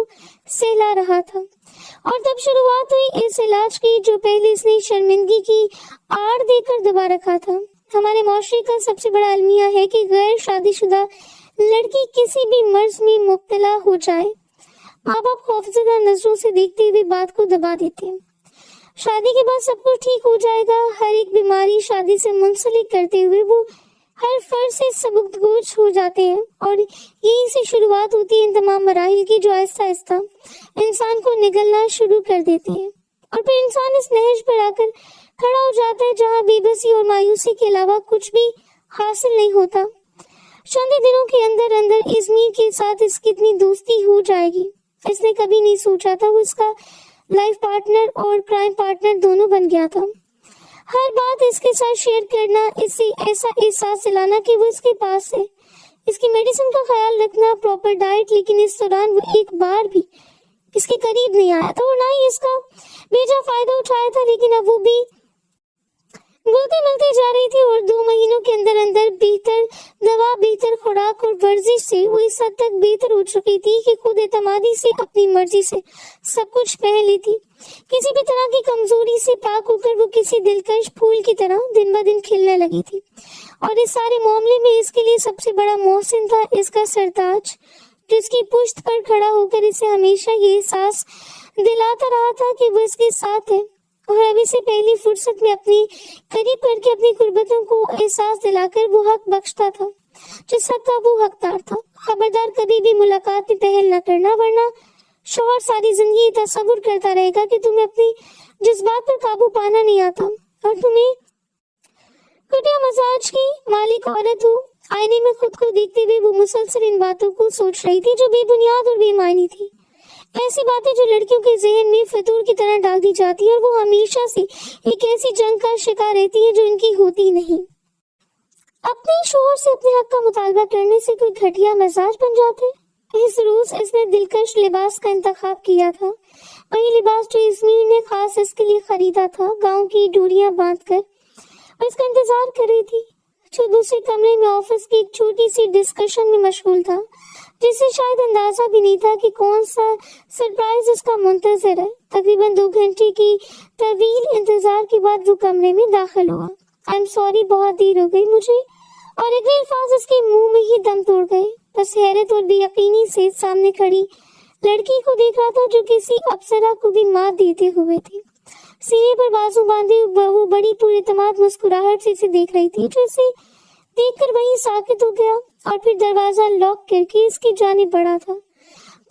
सहला रहा था। और तब शुरुआत हुई इस इलाज की जो पहले इसने शर्मिंदगी की आड़ देकर दबा रखा था। हमारे माशरे का सबसे बड़ा अलमिया है कि गैर शादीशुदा लड़की किसी भी मर्ज में मुब्तला हो जाए, माँ बाप खौफजदा नजरों से देखते हुए बात को दबा देते हैं। शादी के बाद सब कुछ ठीक हो जाएगा। हर एक बीमारी शादी से मुंसलिक करते हुए वो हर फर्ज से सबकदोश हो जाते हैं और यहीं से शुरुआत होती है इन तमाम मराहिल की जो आहिस्ता आहिस्ता इंसान को निगलना शुरू कर देते हैं। और फिर इंसान इस नहज पर आकर खड़ा हो जाता है जहाँ बेबसी और मायूसी के अलावा कुछ भी हासिल नहीं होता। चंद दिनों के अंदर अंदर इज़मीर के साथ इसकी इतनी दोस्ती हो जाएगी, इसने कभी नहीं सोचा था। वो इसका लाइफ पार्टनर और क्राइम पार्टनर दोनों बन गया था। हर बात इसके साथ शेयर करना, इसे ऐसा एहसास दिलाना कि वो इसके पास है, इसकी मेडिसिन का ख्याल रखना, प्रॉपर डाइट। लेकिन इस दौरान वो एक बार भी इसके करीब नहीं आया था और ना ही इसका बेजा फायदा उठाया था। लेकिन अब वो भी मिलते मिलते जा रही थी और 2 महीनों के अंदर अंदर बेहतर दवा, बेहतर खुराक और वर्जिश से वो इस हद तक बेहतर हो चुकी थी कि खुद एतमादी से अपनी मर्जी से सब कुछ पहन ली थी। किसी भी तरह की कमजोरी से पाक होकर वो किसी दिलकश फूल की तरह दिन ब दिन खिलने लगी थी। और इस सारे मामले में इसके लिए सबसे बड़ा मोहसिन था इसका सरताज, जिसकी पुश्त पर खड़ा होकर इसे हमेशा ये एहसास दिलाता रहा था कि वो इसके साथ है। और अभी से पहली फुर्सत में अपनी करीब करके अपनी कुर्बतों को एहसास दिलाकर वो हक बख्शता था जिस हक का वो हकदार था। खबरदार कभी भी मुलाकात में पहल न करना, वरना शौहर सारी जिंदगी तसव्वुर करता रहेगा कि तुम्हें अपनी जज्बात पर काबू पाना नहीं आता और तुम्हें कुटिया मजाज की मालिक औरत हो। आईने में खुद को देखते हुए वो मुसलसल इन बातों को सोच रही थी जो बेबुनियाद और बेमायनी थी। ऐसी बातें जो लड़कियों के जहन में फितूर की तरह डाल दी जाती है और वो हमेशा से एक ऐसी जंग का शिकार रहती है जो इनकी होती नहीं। अपने शौहर से अपने हक का मुतालबा करने से कोई घटिया मिजाज बन जाते। इस रोज इसने दिलकश लिबास का इंतखाब किया था, वही लिबास जो इज़मीर ने खास इसके लिए खरीदा था। गांव की डोरियां बांधकर वो इसका इंतजार कर रही थी, जो दूसरे कमरे में ऑफिस की एक छोटी सी डिस्कशन में मशगूल था, जिसे शायद अंदाजा भी नहीं था कि कौन सा सरप्राइज उसका मुंतजर है। तकरीबन 2 घंटे की तवील इंतजार के बाद वो कमरे में दाखिल हुआ। आई एम सॉरी, बहुत देर हो गई मुझे। और अगले अल्फाज उसके मुंह में ही दम तोड़ गए। बस हैरत और बेयकीनी से सामने खड़ी लड़की को देख रहा था जो किसी अप्सरा को भी मात देते हुए थी। सीने पर बाजू बांधे वो बड़ी पुरएतमाद मुस्कुराहट से इसे देख रही थी, जो इसे देखकर वहीं साकित हो गया और फिर दरवाजा लॉक करके इसकी जानिब बढ़ा था।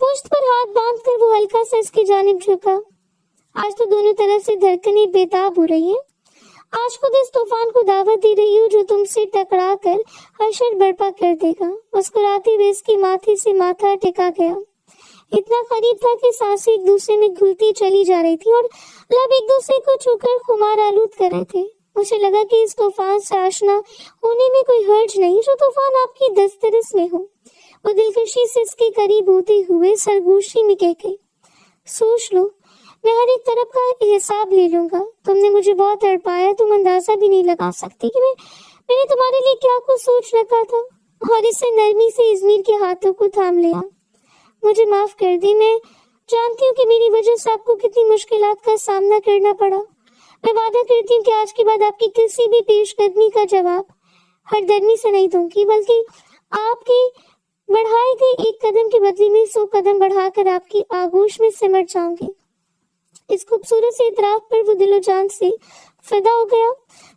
पुश्त पर हाथ बांधकर वो हल्का सा इसकी जानिब झुका। आज तो दोनों तरफ से धड़कनें बेताब हो रही हैं। आज खुद इस तूफान को दावत दे रही हूँ जो तुमसे टकरा कर हशर बर्पा कर देगा। मुस्कुराते हुए इसके माथे से माथा टिका गया। इतना करीब था कि सांसें एक दूसरे में घुलती चली जा रही थी और लब एक दूसरे को छूकर खुमार आलूद कर रहे थे। मुझे लगा कि इस तूफान से आशना होने में कोई हर्ज नहीं, जो तूफान आपकी दस्तरस में हो। वो दिलकशी से इसके करीब होते हुए सरगोशी में कह गई, सोच लो, मैं हर एक तरफ का हिसाब ले लूंगा। तुमने मुझे बहुत तड़पाया, तुम अंदाजा भी नहीं लगा सकती कि मैंने तुम्हारे लिए क्या कुछ सोच रखा था। और इससे नरमी से इज़मीर के हाथों को थाम लिया। मुझे माफ कर दी, मैं जानती हूँ कि मेरी वजह से आपको कितनी मुश्किलात का सामना करना पड़ा। میں وعدہ کرتی ہوں کہ آج کے بعد آپ کی کسی بھی پیش قدمی کا جواب ہردرمی سے نہیں دوں گی، بلکہ آپ کے بڑھائے گئے ایک قدم کے بدلے میں 100 قدم بڑھا کر آپ کی آغوش میں سمٹ جاؤں گی۔ اس خوبصورت سے اعتراف پر وہ دل و جان سے فدا ہو گیا۔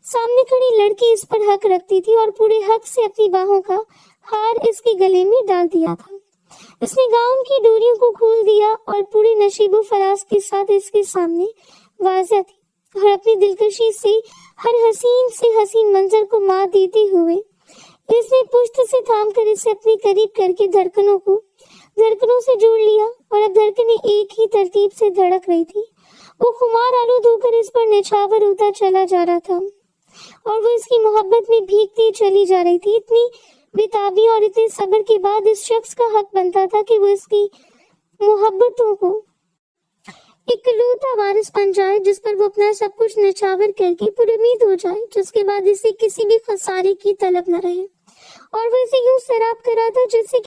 سامنے کھڑی لڑکی اس پر حق رکھتی تھی اور پورے حق سے اپنی باہوں کا ہار اس کے گلے میں ڈال دیا تھا۔ اس نے گاؤن کی ڈوریوں کو کھول دیا اور پورے نشیب و فراز کے ساتھ اس کے سامنے واضح تھی، اور اپنی دلکشی سے ہر حسین سے حسین منظر کو مات دیتے ہوئے اس نے پشت سے تھام کر اسے اپنے قریب کر کے دھڑکنوں سے جوڑ لیا، اور اب دھڑکنیں ایک ہی ترتیب سے دھڑک رہی تھی۔ وہ خمار آلود ہو کر اس پر نچھاور ہوتا چلا جا رہا تھا، اور وہ اس کی محبت میں بھیگتی چلی جا رہی تھی۔ اتنی بےتابی اور اتنے صبر کے بعد اس شخص کا حق بنتا تھا کہ وہ اس کی محبتوں کو اکلوتا وارث بن جائے، جس پر وہ اپنا سب کچھ نچھاور کر کے پر امید ہو جائے، جس کے بعد اسے کسی بھی خسارے کی طلب نہ رہے، اور وہ اسے یوں سیراب کرا تھا جس سے